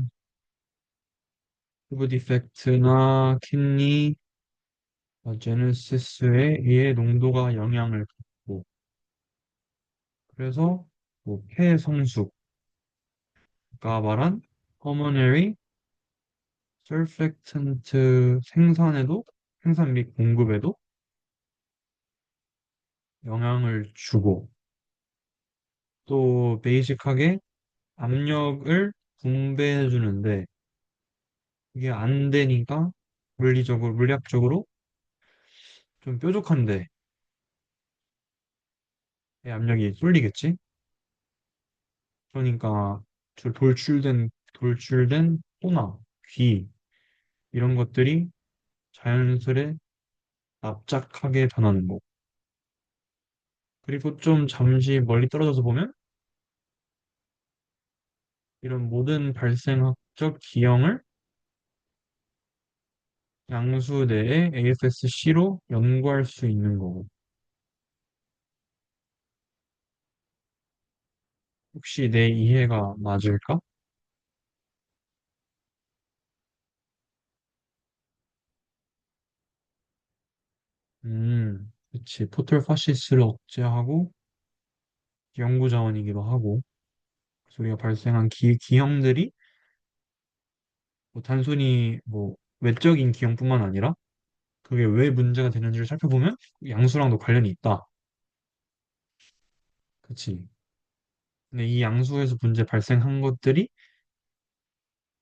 튜브 디펙트나 킷니 제네시스에 의해 농도가 영향을 받고, 그래서 뭐 폐성숙, 아까 말한 pulmonary surfactant 생산 및 공급에도 영향을 주고, 또 베이직하게 압력을 분배해 주는데 이게 안 되니까 물리학적으로 좀 뾰족한데 이 압력이 쏠리겠지? 그러니까 돌출된 코나 귀 이런 것들이 자연스레 납작하게 변하는 거. 그리고 좀 잠시 멀리 떨어져서 보면 이런 모든 발생학적 기형을 양수 내에 AFSC로 연구할 수 있는 거고. 혹시 내 이해가 맞을까? 그치. 포털 파시스를 억제하고 연구 자원이기도 하고, 그래서 우리가 발생한 기형들이 뭐 단순히 뭐 외적인 기형뿐만 아니라 그게 왜 문제가 되는지를 살펴보면 양수랑도 관련이 있다. 그치. 근데 이 양수에서 문제 발생한 것들이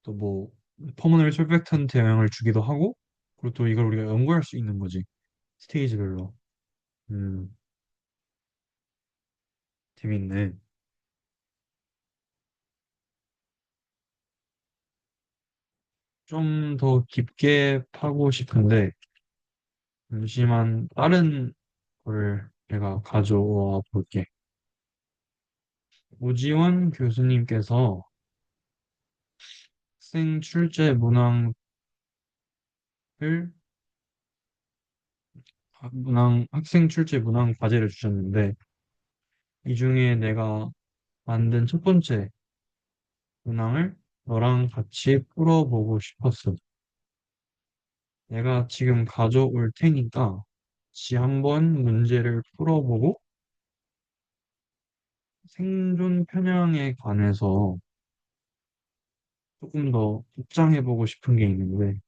또 뭐 퍼머널 설팩턴트 영향을 주기도 하고, 그리고 또 이걸 우리가 연구할 수 있는 거지. 스테이지별로. 음, 재밌네. 좀 더 깊게 파고 싶은데, 잠시만 다른 걸 내가 가져와 볼게. 오지원 교수님께서 학생 출제 문항을, 학생 출제 문항 과제를 주셨는데, 이 중에 내가 만든 첫 번째 문항을 너랑 같이 풀어보고 싶었어. 내가 지금 가져올 테니까 같이 한번 문제를 풀어보고 생존 편향에 관해서 조금 더 입장해보고 싶은 게 있는데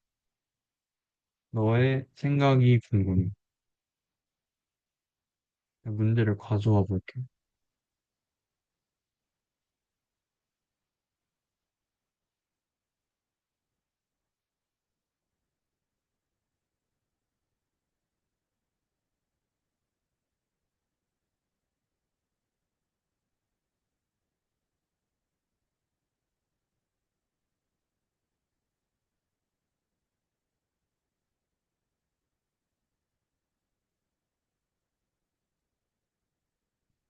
너의 생각이 궁금해. 문제를 가져와 볼게.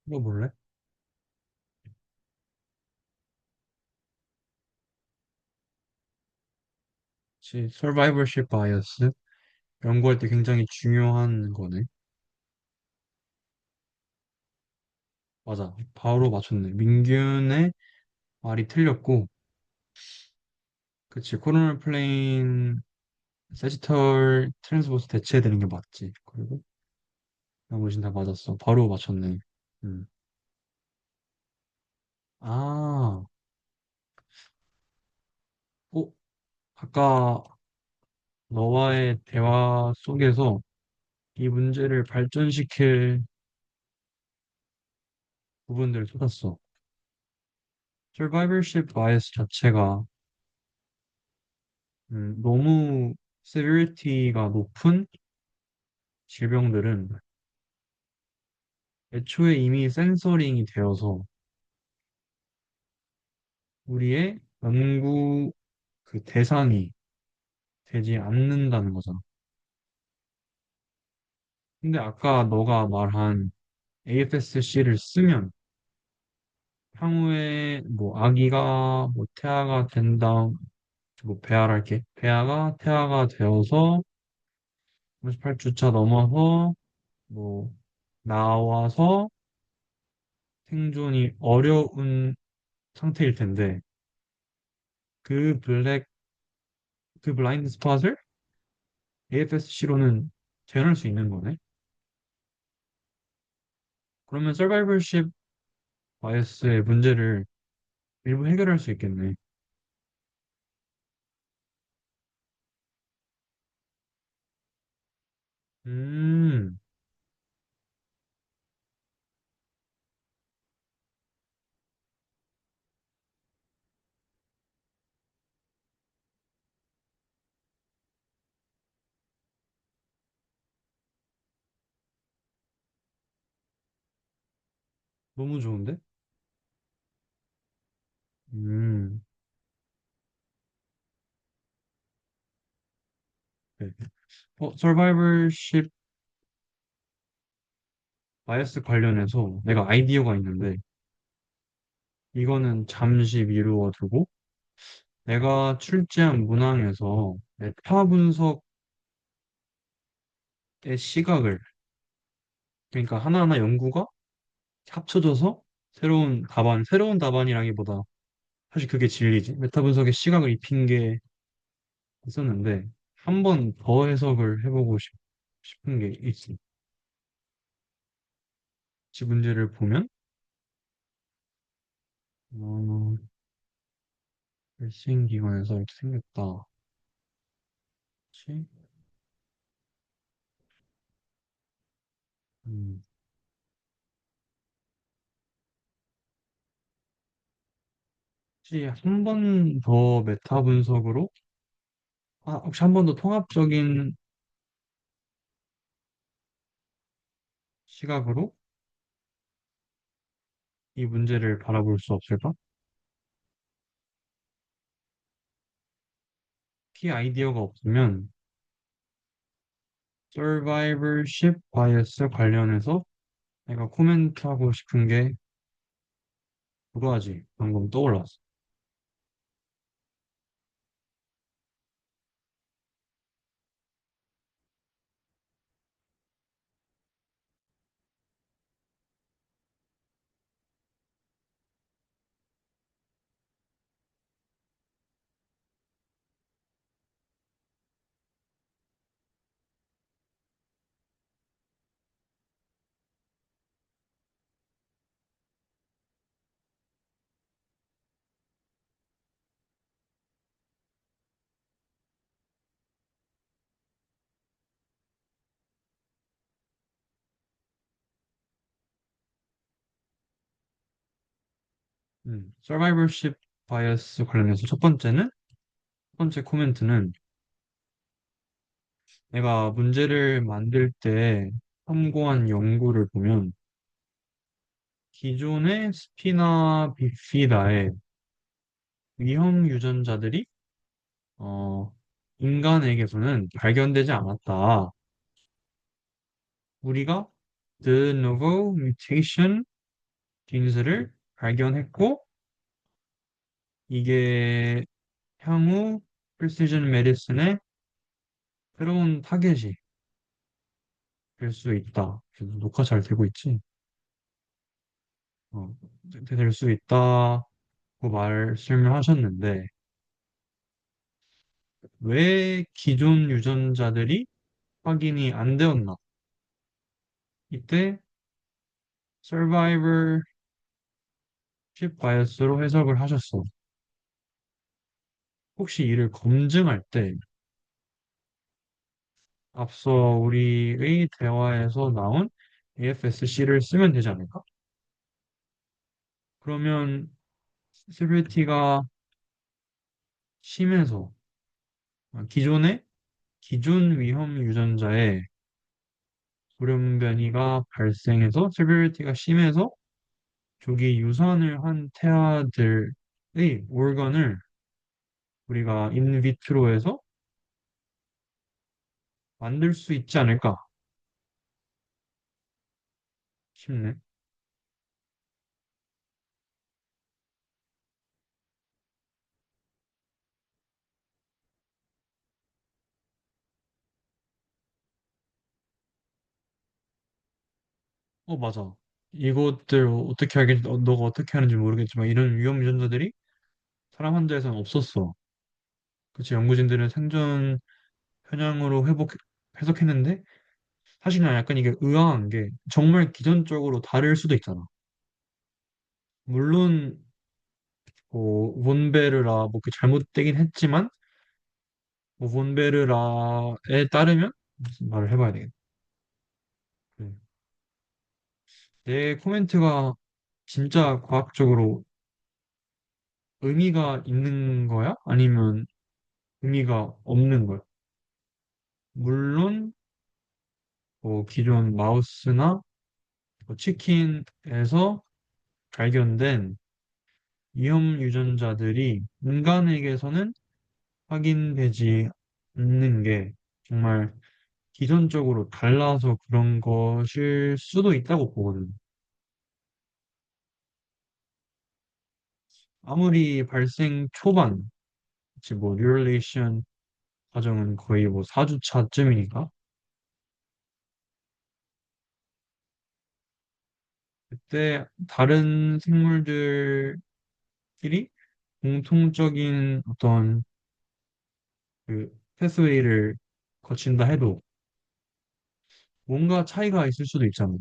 풀어볼래? 혹시 survivorship bias 연구할 때 굉장히 중요한 거네. 맞아. 바로 맞췄네. 민균의 말이 틀렸고, 그치. 코로널 플레인 세지털 트랜스버스 대체되는 게 맞지. 그리고 나머지는 다 맞았어. 바로 맞췄네. 음. 아, 어, 아까 너와의 대화 속에서 이 문제를 발전시킬 부분들을 찾았어. survivorship bias 자체가 너무 severity가 높은 질병들은 애초에 이미 센서링이 되어서 우리의 연구 그 대상이 되지 않는다는 거잖아. 근데 아까 너가 말한 AFSC를 쓰면 향후에 뭐 아기가 뭐 태아가 된다, 뭐 배아랄게. 배아가 태아가 되어서 38주차 넘어서 뭐 나와서 생존이 어려운 상태일 텐데 그 블랙 그 블라인드 스팟을 AFSC로는 재현할 수 있는 거네. 그러면 서바이벌십 바이어스의 문제를 일부 해결할 수 있겠네. 음, 너무 좋은데? 음, 네. 서바이벌십 바이어스 관련해서 내가 아이디어가 있는데 이거는 잠시 미루어 두고 내가 출제한 문항에서 메타 분석의 시각을 그러니까 하나하나 연구가 합쳐져서 새로운 답안이라기보다 사실 그게 진리지. 메타 분석의 시각을 입힌 게 있었는데 한 번 더 해석을 해보고 싶은 게 있어. 이 문제를 보면 어, 발생 기관에서 이렇게 생겼다. 그치? 음, 혹시 한 번 더 메타 분석으로 혹시 한 번 더 통합적인 시각으로 이 문제를 바라볼 수 없을까? 키 아이디어가 없으면 survivorship bias 관련해서 내가 코멘트하고 싶은 게 두 가지 방금 떠올랐어. 서바이벌십 바이어스 관련해서 첫 번째 코멘트는 내가 문제를 만들 때 참고한 연구를 보면 기존의 스피나 비피다의 위험 유전자들이 어, 인간에게서는 발견되지 않았다. 우리가 de novo mutation genes를 발견했고 이게 향후 프리시전 메디슨의 새로운 타겟이 될 수 있다. 녹화 잘 되고 있지? 어, 될 수 있다고 말씀을 하셨는데 왜 기존 유전자들이 확인이 안 되었나? 이때 survivorship bias로 해석을 하셨어. 혹시 이를 검증할 때 앞서 우리의 대화에서 나온 AFSC를 쓰면 되지 않을까? 그러면 세빌리티가 심해서 기존의 기존 위험 유전자의 돌연변이가 발생해서 세빌리티가 심해서 조기 유산을 한 태아들의 organ을 우리가 인비트로에서 만들 수 있지 않을까 싶네. 맞아. 이것들 어떻게 하겠지, 너가 어떻게 하는지 모르겠지만 이런 위험 유전자들이 사람 환자에서는 없었어. 그치, 연구진들은 생존 편향으로 해석했는데 사실은 약간 이게 의아한 게 정말 기전적으로 다를 수도 있잖아. 물론 뭐 몬베르라 뭐그 잘못되긴 했지만 뭐 몬베르라에 따르면 무슨 말을 해봐야 되겠다. 그래. 내 코멘트가 진짜 과학적으로 의미가 있는 거야? 아니면 의미가 없는 거야? 물론 뭐 기존 마우스나 뭐 치킨에서 발견된 위험 유전자들이 인간에게서는 확인되지 않는 게 정말 기전적으로 달라서 그런 것일 수도 있다고 보거든. 아무리 발생 초반, 그치, 뭐, 뉴럴레이션 과정은 거의 뭐 4주차쯤이니까, 그때 다른 생물들끼리 공통적인 어떤 그 패스웨이를 거친다 해도 뭔가 차이가 있을 수도 있잖아.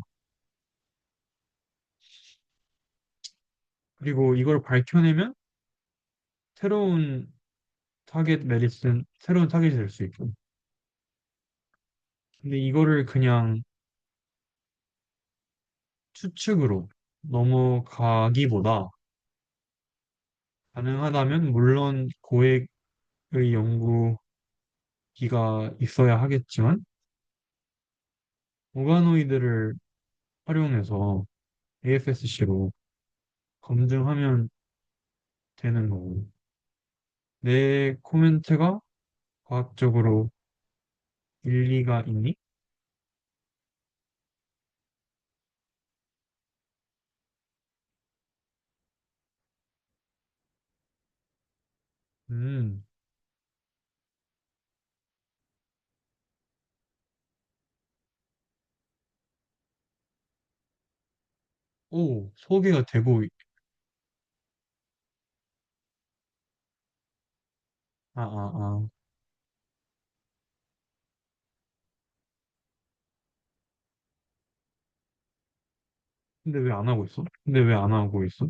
그리고 이걸 밝혀내면 새로운 새로운 타겟이 될 수 있고. 근데 이거를 그냥 추측으로 넘어가기보다 가능하다면 물론 고액의 연구기가 있어야 하겠지만 오가노이드를 활용해서 AFSC로 검증하면 되는 거고 내 코멘트가 과학적으로 일리가 있니? 음, 오, 소개가 되고, 아. 근데 왜 안 하고 있어? 근데 왜 안 하고 있어?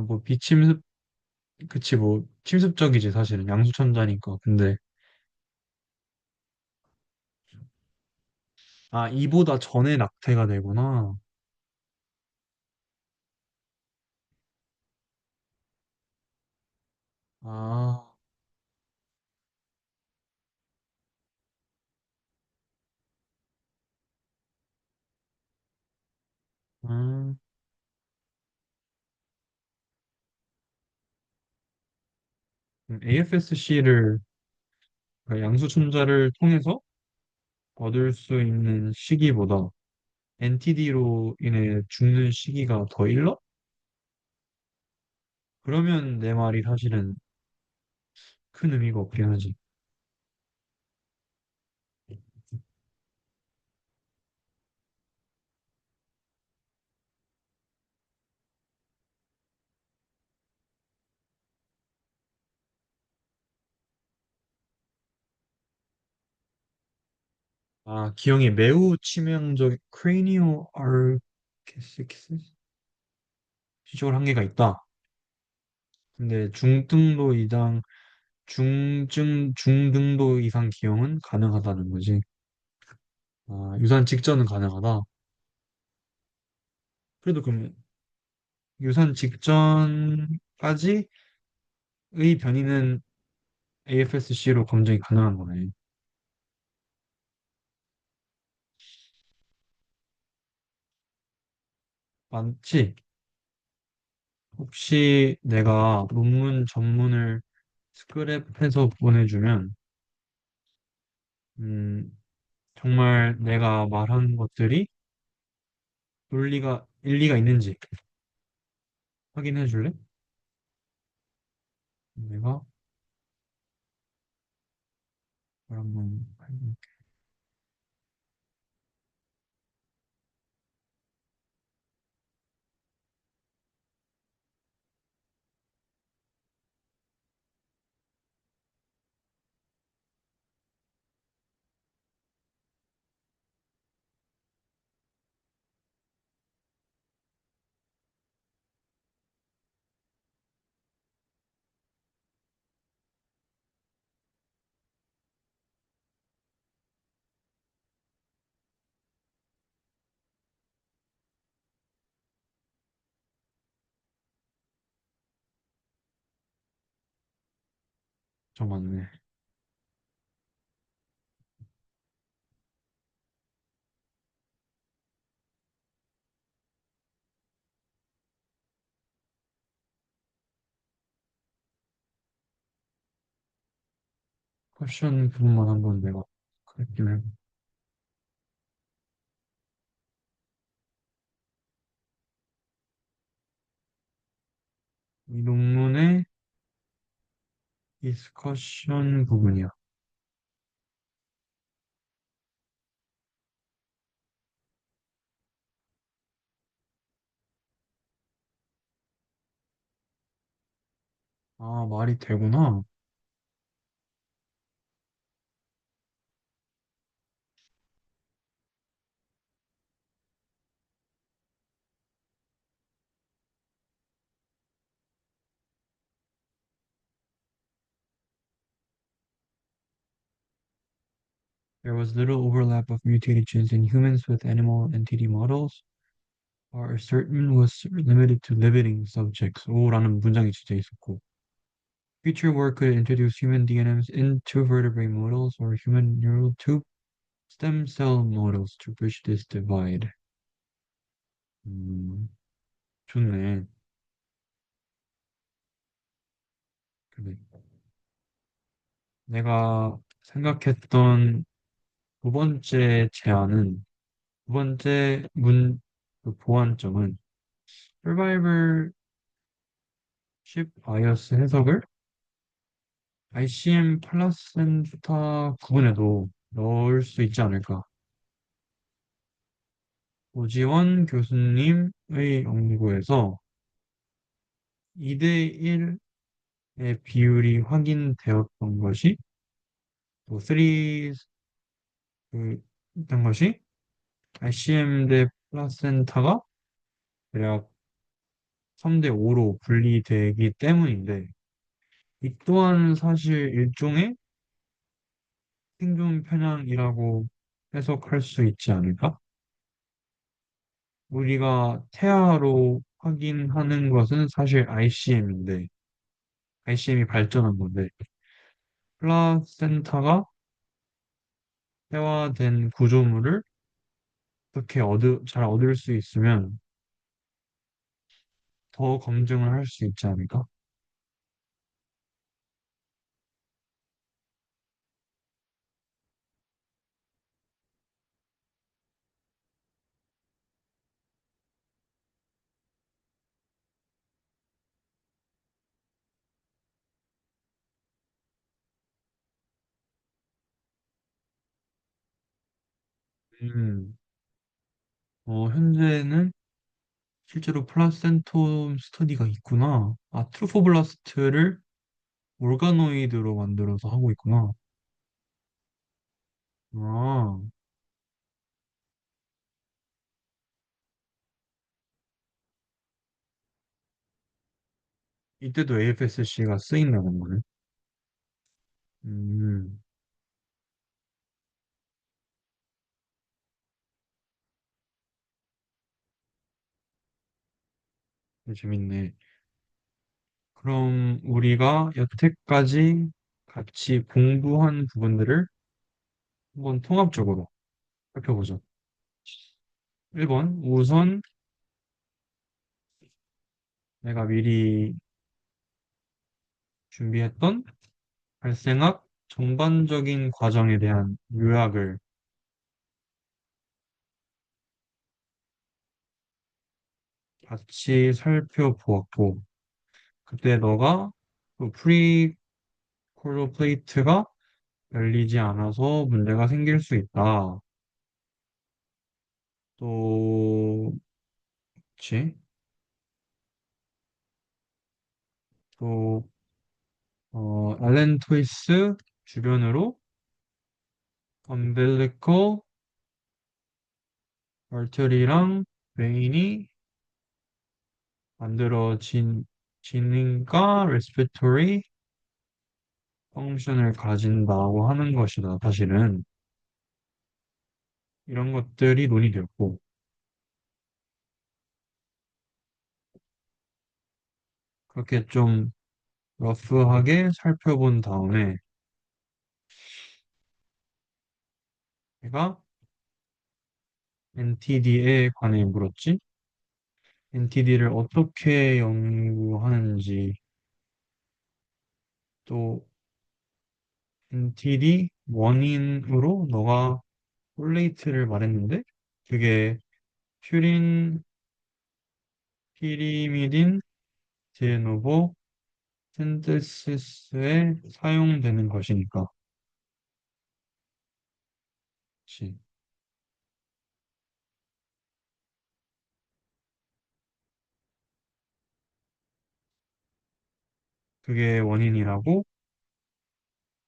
뭐, 비침습 그치, 뭐, 침습적이지, 사실은. 양수천자니까. 근데, 아, 이보다 전에 낙태가 되구나. 아, 음, AFSC를, 양수천자를 통해서 얻을 수 있는 시기보다 NTD로 인해 죽는 시기가 더 일러? 그러면 내 말이 사실은 큰 의미가 없긴 하지. 아, 기형이 매우 치명적 크레니오 아르케시스 시절 한계가 있다. 근데 중등도 이상 기형은 가능하다는 거지. 아, 유산 직전은 가능하다. 그래도 그럼 유산 직전까지의 변이는 AFSC로 검증이 가능한 거네. 맞지? 혹시 내가 논문 전문을 스크랩해서 보내주면, 음, 정말 내가 말한 것들이 일리가 있는지 확인해 줄래? 내가 한번 해볼게. 맞네. 퀘션 부분만 한번 내가 그랬긴 해. 이 논문의 디스커션 부분이야. 아, 말이 되구나. There was little overlap of mutated genes in humans with animal NTD models. Our assertion was limited to limiting subjects. 오라는 문장이 진짜 있었고. Future work could introduce human DNMs into vertebrate models or human neural tube stem cell models to bridge this divide. 음, 좋네. 그래. 내가 생각했던 두 번째 제안은, 두 번째 그 보완점은 survivorship 바이어스 해석을 ICM 플라센타 구분에도 넣을 수 있지 않을까. 오지원 교수님의 연구에서 2대1의 비율이 확인되었던 것이, 또 3, 있던 것이 ICM 대 플라센타가 대략 3대 5로 분리되기 때문인데, 이 또한 사실 일종의 생존 편향이라고 해석할 수 있지 않을까? 우리가 태아로 확인하는 것은 사실 ICM인데, ICM이 발전한 건데, 플라센타가 태화된 구조물을 그렇게 잘 얻을 수 있으면 더 검증을 할 수 있지 않을까? 음, 현재는 실제로 플라센톰 스터디가 있구나. 아, 트루포블라스트를 organoid로 만들어서 하고 있구나. 아, 이때도 AFSC가 쓰인다는 거네. 음, 재밌네. 그럼 우리가 여태까지 같이 공부한 부분들을 한번 통합적으로 살펴보죠. 1번, 우선 내가 미리 준비했던 발생학 전반적인 과정에 대한 요약을 같이 살펴보았고, 그때 너가 그 프리콜로 플레이트가 열리지 않아서 문제가 생길 수 있다. 또, 그치? 또, 알렌 토이스 주변으로 엄벨리컬 얼터리랑 베인이 만들어진 지능과 레스피토리 펑션을 가진다고 하는 것이다. 사실은 이런 것들이 논의되었고 그렇게 좀 러프하게 살펴본 다음에 내가 NTD에 관해 물었지. NTD를 어떻게 연구하는지 또 NTD 원인으로 너가 폴레이트를 말했는데 그게 퓨린 피리미딘 제노보 신테시스에 사용되는 것이니까. 그치. 그게 원인이라고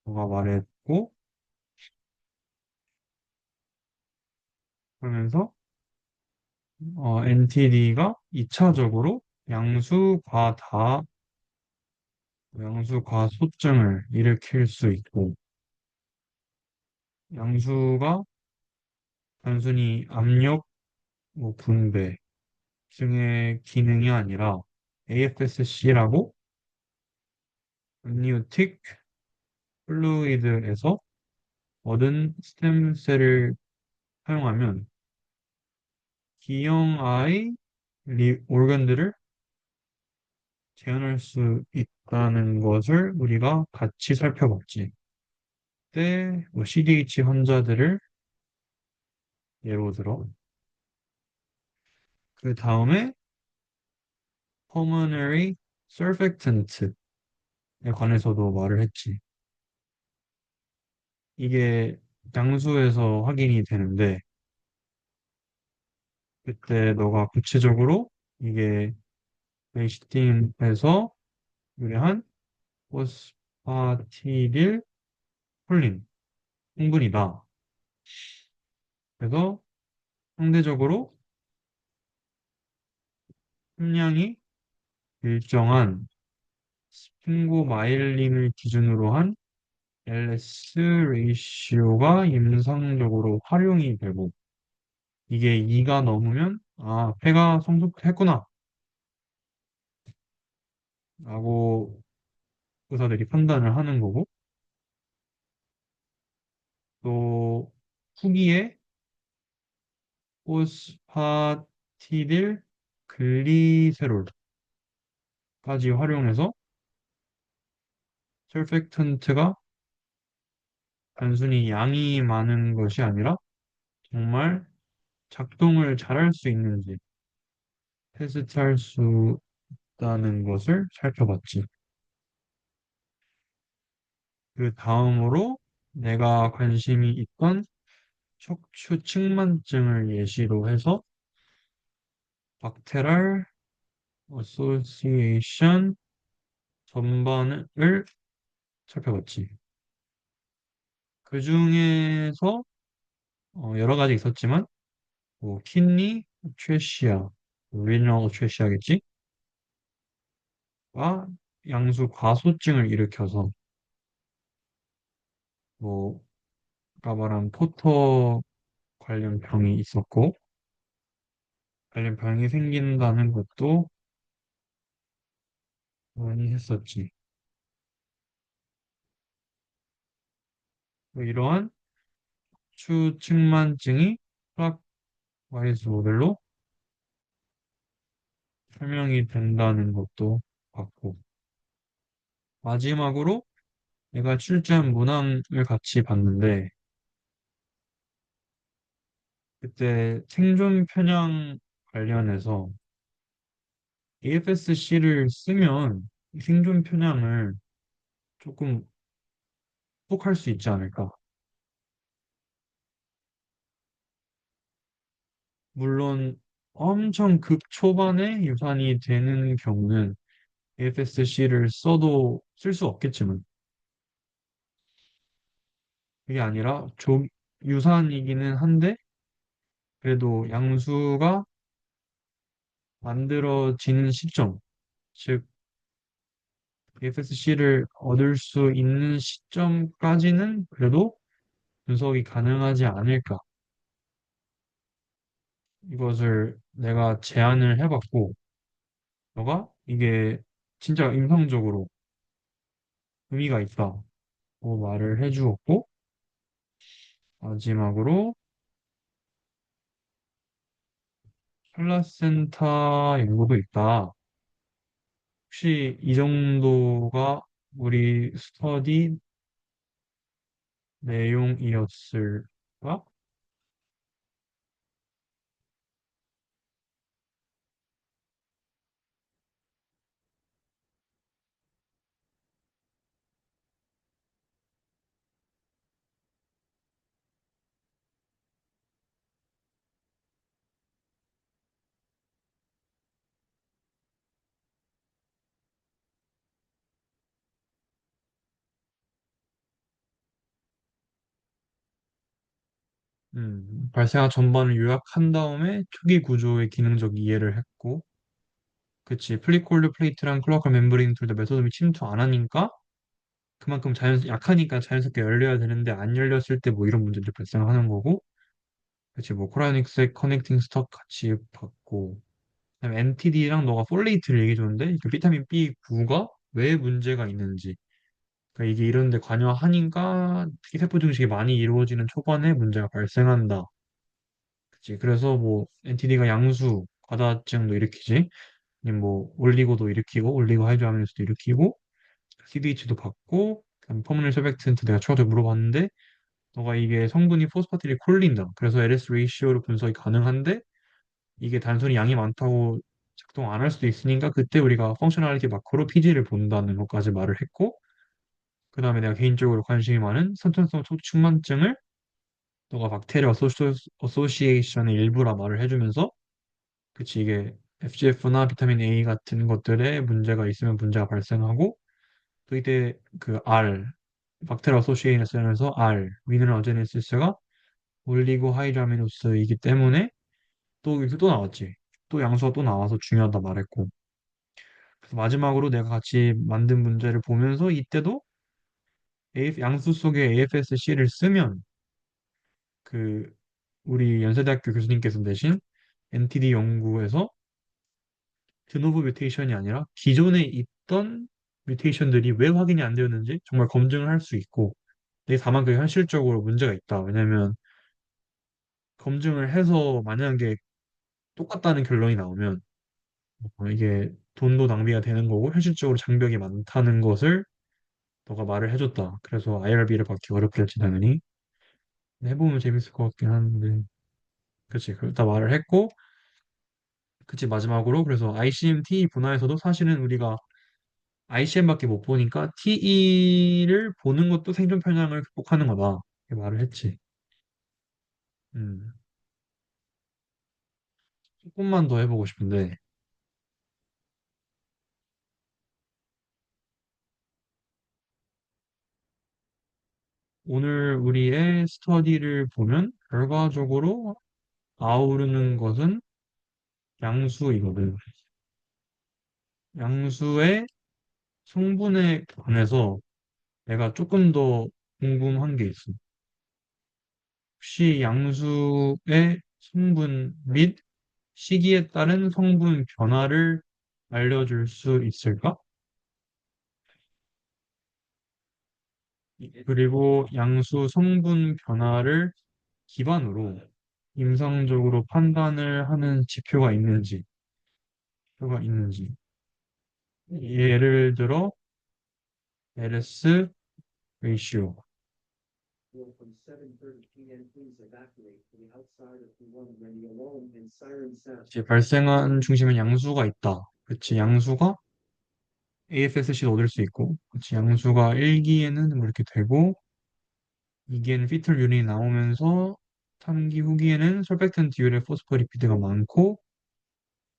너가 말했고, 그러면서 NTD가 2차적으로 양수 과소증을 일으킬 수 있고, 양수가 단순히 압력, 뭐 분배 등의 기능이 아니라 AFSC라고 암니오틱 플루이드에서 얻은 스템셀을 사용하면 기형아의 organ들을 재현할 수 있다는 것을 우리가 같이 살펴봤지. 그때 뭐 CDH 환자들을 예로 들어 그 다음에 pulmonary surfactant에 관해서도 말을 했지. 이게 양수에서 확인이 되는데 그때 너가 구체적으로 이게 베이스틴에서 유래한 포스파티딜 콜린 성분이다. 그래서 상대적으로 함량이 일정한 스핑고마일린을 기준으로 한 LS 레이시오가 임상적으로 활용이 되고 이게 2가 넘으면 폐가 성숙했구나 라고 의사들이 판단을 하는 거고 또 후기에 포스파티딜 글리세롤까지 활용해서 설펙턴트가 단순히 양이 많은 것이 아니라 정말 작동을 잘할 수 있는지 테스트할 수 있다는 것을 살펴봤지. 그 다음으로 내가 관심이 있던 척추 측만증을 예시로 해서 박테랄 어소시에이션 전반을 살펴봤지. 그 중에서 여러 가지 있었지만 뭐 키드니 트래시아, 리널 트래시아겠지? 가 양수 과소증을 일으켜서 뭐 아까 말한 포터 관련 병이 있었고 관련 병이 생긴다는 것도 많이 했었지. 뭐 이러한 추측만증이 프락 와이즈 모델로 설명이 된다는 것도 봤고 마지막으로 내가 출제한 문항을 같이 봤는데 그때 생존 편향 관련해서 AFSC를 쓰면 이 생존 편향을 조금 극복할 수 있지 않을까. 물론 엄청 극초반에 유산이 되는 경우는 AFSC를 써도 쓸 수 없겠지만 그게 아니라 유산이기는 한데 그래도 양수가 만들어지는 시점, 즉 FSC를 얻을 수 있는 시점까지는 그래도 분석이 가능하지 않을까. 이것을 내가 제안을 해봤고, 너가 이게 진짜 임상적으로 의미가 있다고 말을 해주었고, 마지막으로 플라센타 연구도 있다. 혹시 이 정도가 우리 스터디 내용이었을까? 발생학 전반을 요약한 다음에 초기 구조의 기능적 이해를 했고, 그치. 플리콜드 플레이트랑 클로아컬 멤브레인 둘 다 메소드이 침투 안 하니까 그만큼 약하니까 자연스럽게 열려야 되는데 안 열렸을 때 뭐 이런 문제들이 발생하는 거고, 그치. 뭐 코라닉스의 커넥팅 스톡 같이 봤고, 그다음에 NTD랑 너가 폴레이트를 얘기해 줬는데 그 비타민 B9가 왜 문제가 있는지, 그러니까 이게 이런 데 관여하니까 특히 세포 증식이 많이 이루어지는 초반에 문제가 발생한다. 그치. 그래서 뭐 NTD가 양수, 과다증도 일으키지. 아니면 뭐 올리고도 일으키고 올리고 하이드로아미노스도 일으키고 CDH도 받고 그다음에 퍼머널 서백트한테 내가 추가적으로 물어봤는데 너가 이게 성분이 포스파티딜 콜린다. 그래서 LS 레이시오로 분석이 가능한데 이게 단순히 양이 많다고 작동 안 할 수도 있으니까 그때 우리가 펑셔널리티 마커로 PG를 본다는 것까지 말을 했고 그다음에 내가 개인적으로 관심이 많은 선천성 척추만증을 너가 박테리아 어소시에이션의 일부라 말을 해주면서 그치 이게 FGF나 비타민 A 같은 것들에 문제가 있으면 문제가 발생하고 또 이때 그 R 박테리아 어소시에이션에서 R 미네랄 어제네시스가 올리고 하이드라미노스이기 때문에 또 이렇게 또 나왔지 또 양수가 또 나와서 중요하다 말했고 마지막으로 내가 같이 만든 문제를 보면서 이때도 양수 속에 AFS-C를 쓰면 그 우리 연세대학교 교수님께서 내신 NTD 연구에서 드노브 뮤테이션이 아니라 기존에 있던 뮤테이션들이 왜 확인이 안 되었는지 정말 검증을 할 수 있고, 근데 다만 그게 현실적으로 문제가 있다. 왜냐면 검증을 해서 만약에 똑같다는 결론이 나오면 이게 돈도 낭비가 되는 거고 현실적으로 장벽이 많다는 것을 너가 말을 해줬다. 그래서 IRB를 받기 어렵겠지 당연히. 근데 해보면 재밌을 것 같긴 한데, 그치, 그렇다 말을 했고, 그치, 마지막으로 그래서 ICM, TE 분야에서도 사실은 우리가 ICM밖에 못 보니까 TE를 보는 것도 생존 편향을 극복하는 거다. 이렇게 말을 했지. 음, 조금만 더 해보고 싶은데, 오늘 우리의 스터디를 보면 결과적으로 아우르는 것은 양수이거든. 양수의 성분에 관해서 내가 조금 더 궁금한 게 있어. 혹시 양수의 성분 및 시기에 따른 성분 변화를 알려줄 수 있을까? 그리고 양수 성분 변화를 기반으로 임상적으로 판단을 하는 지표가 있는지. 예를 들어, LS 레이시오. 이제 발생한 중심엔 양수가 있다. 그치, 양수가 AFSC도 얻을 수 있고, 그치, 양수가 1기에는 뭐 이렇게 되고, 2기에는 피털 유린이 나오면서 3기 후기에는 설팩턴트율의 포스포리피드가 많고,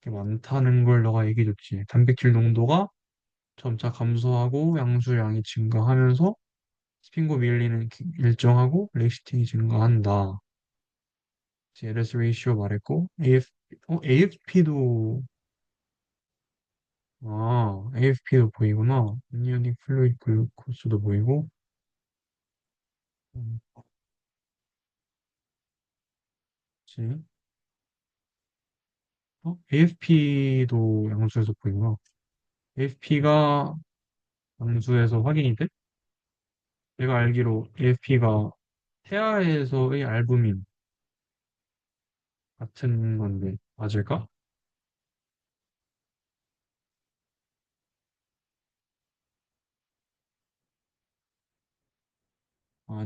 이렇게 많다는 걸 너가 얘기해줬지. 단백질 농도가 점차 감소하고 양수량이 증가하면서 스핑고밀리는 일정하고 레시틴이 증가한다. LS 레이시오 말했고 AFP도 보이구나. amniotic fluid glucose도 보이고. 음, 그치. AFP도 양수에서 보이구나. AFP가 양수에서 확인이 돼? 내가 알기로 AFP가 태아에서의 알부민 같은 건데 맞을까?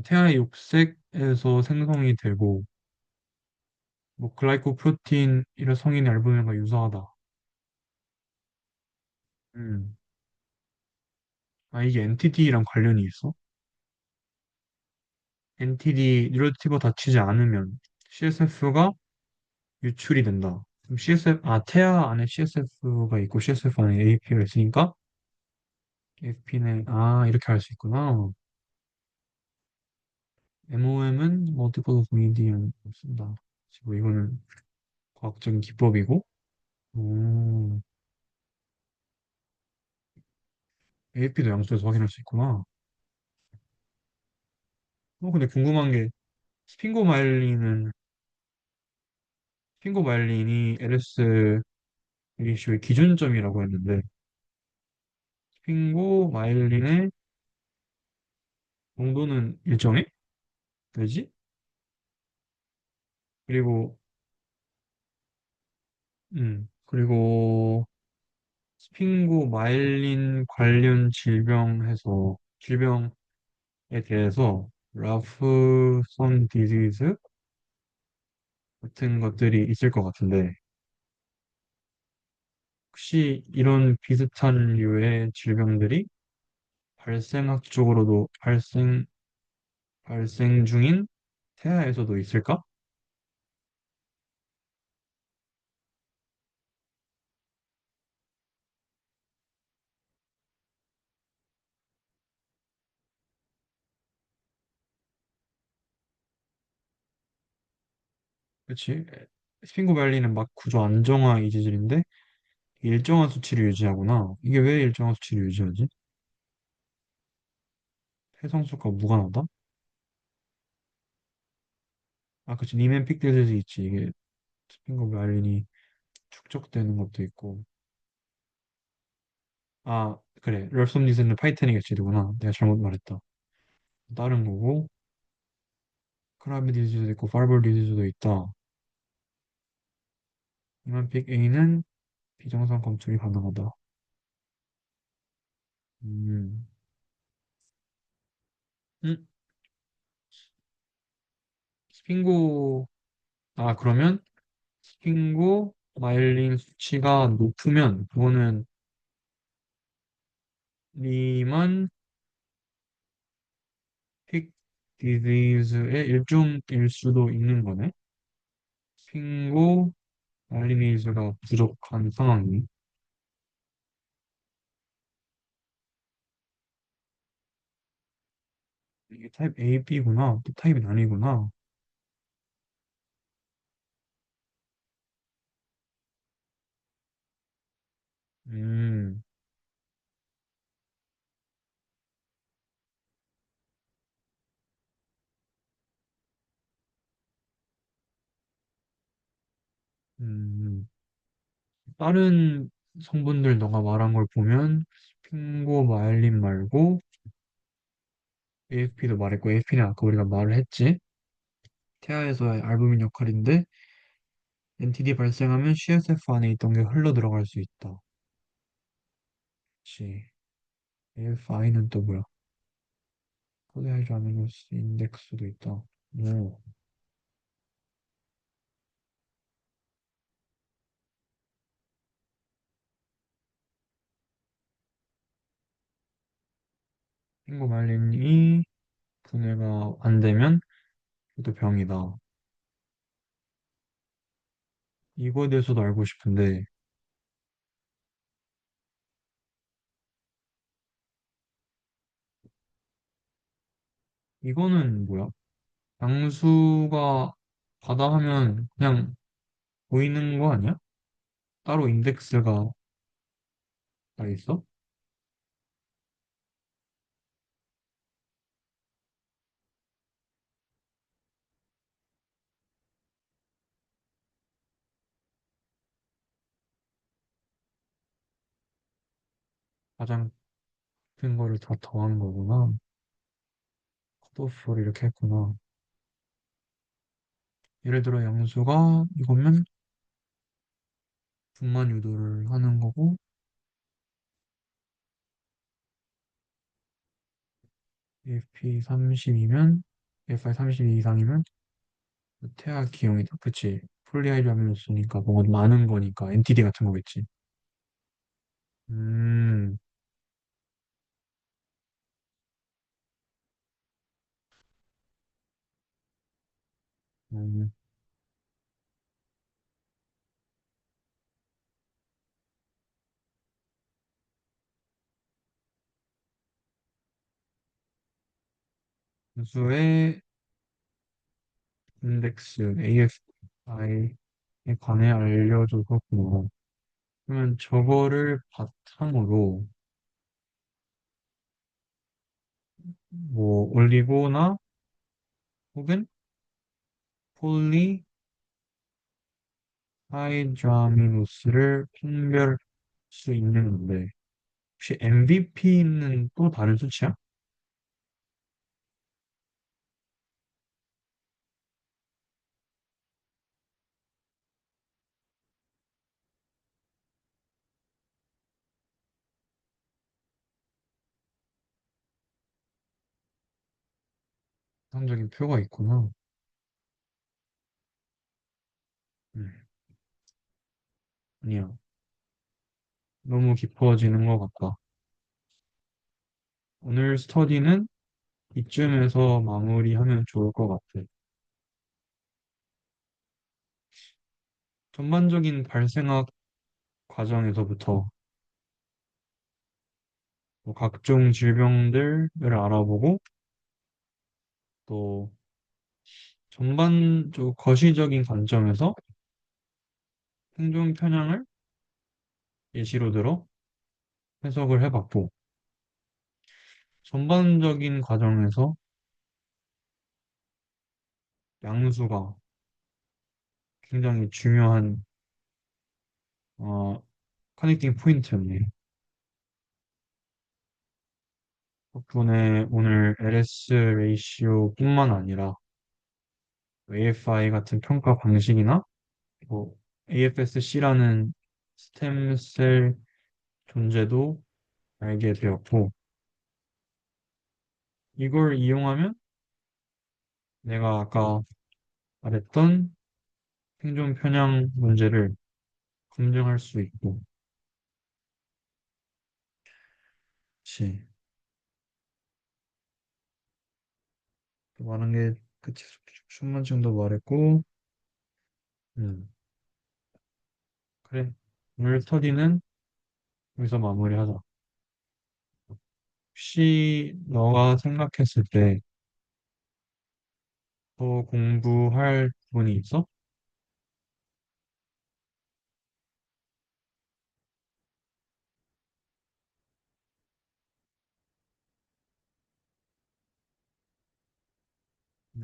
태아의 육색에서 생성이 되고 뭐 글라이코프로틴 이런 성인의 알부민과 유사하다. 음. 이게 NTD랑 관련이 있어? NTD 뉴로티버 다치지 않으면 CSF가 유출이 된다. 그럼 태아 안에 CSF가 있고 CSF 안에 AP가 있으니까 AP는 이렇게 할 수 있구나. MOM은 멀티플 오브 미디언 쓴다. 뭐 이거는 과학적인 기법이고, AP도 양수에서 확인할 수 있구나. 근데 궁금한 게 스핑고마일린은 스핑고마일린이 LS 레이쇼의 기준점이라고 했는데 스핑고마일린의 농도는 일정해? 되지? 그리고 그리고 스핑고마일린 관련 질병에 대해서 라프선 디지즈 같은 것들이 있을 것 같은데 혹시 이런 비슷한 류의 질병들이 발생 중인 태아에서도 있을까? 그치? 스핑고마일린은 막 구조 안정화 이지질인데 일정한 수치를 유지하구나. 이게 왜 일정한 수치를 유지하지? 해상수가 무관하다? 아, 그치. 리맨픽 디지즈 있지. 이게 스핑거 마일린이 축적되는 것도 있고. 아, 그래. 럴섬 디즈는 파이터닉 엑시드구나. 내가 잘못 말했다. 다른 거고, 크라비 디지즈도 있고, 파이벌 디지즈도 있다. 리맨픽 A는 비정상 검출이 가능하다. 음, 음, 스핑고, 아, 그러면 스핑고 마일린 수치가 높으면, 그거는 리만 픽 디지즈의 일종일 수도 있는 거네. 스핑고 알리니즈가 부족한 상황이. 이게 타입 A, B구나. 또 타입이 아니구나. 음, 음. 다른 성분들 너가 말한 걸 보면 스핑고 마일린 말고 AFP도 말했고 AFP는 아까 우리가 말을 했지. 태아에서의 알부민 역할인데 NTD 발생하면 CSF 안에 있던 게 흘러 들어갈 수 있다. 그치. AFI는 또 뭐야? 폴리하이드 아미노스 인덱스도 있다. 오, 스핑고 마일린이 분해가 안 되면 그것도 병이다. 이거에 대해서도 알고 싶은데, 이거는 뭐야? 양수가 과다하면 그냥 보이는 거 아니야? 따로 인덱스가 다 있어? 가장 큰 거를 다 더한 거구나. 컷오프를 이렇게 했구나. 예를 들어 양수가 이거면 분만 유도를 하는 거고, AFP 32면, AFI 32 이상이면 태아 기형이다. 그치? 폴리하이드 아미노스니까 뭔가 많은 거니까 NTD 같은 거겠지. 음, 음, 수의 인덱스 AFI에 관해 알려줘서 고마워. 그러면 저거를 바탕으로 뭐 올리고나 혹은 폴리하이드라미노스를 판별할 수 있는 건데 혹시 MVP는 또 다른 수치야? 상적인 표가 있구나. 음, 아니야. 너무 깊어지는 것 같다. 오늘 스터디는 이쯤에서 마무리하면 좋을 것 같아. 전반적인 발생학 과정에서부터 뭐 각종 질병들을 알아보고 또 전반적 거시적인 관점에서 생존 편향을 예시로 들어 해석을 해봤고, 전반적인 과정에서 양수가 굉장히 중요한 어, 커넥팅 포인트였네. 덕분에 오늘 LS 레이시오뿐만 아니라 AFI 같은 평가 방식이나 뭐 AFSC라는 스템셀 존재도 알게 되었고, 이걸 이용하면 내가 아까 말했던 생존 편향 문제를 검증할 수 있고, 그치. 또 많은 게, 그치. 순만증도 말했고, 음, 그래. 오늘 스터디는 여기서 마무리하자. 혹시 너가 생각했을 때 더 공부할 부분이 있어?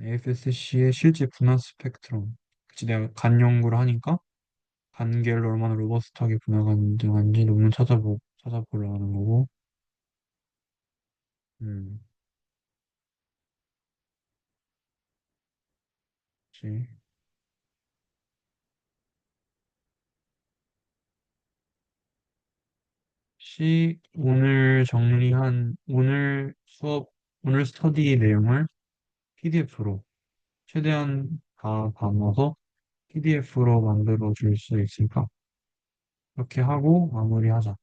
AFSC의 실제 분화 스펙트럼. 그치, 내가 간 연구를 하니까 간계를 얼마나 로버스트하게 분화가 가능한지 논문 찾아보려 하는 거고. 음, 그치. 혹시 오늘 수업, 오늘 스터디 내용을 PDF로 최대한 다 담아서 PDF로 만들어 줄 수 있을까? 그렇게 하고 마무리하자.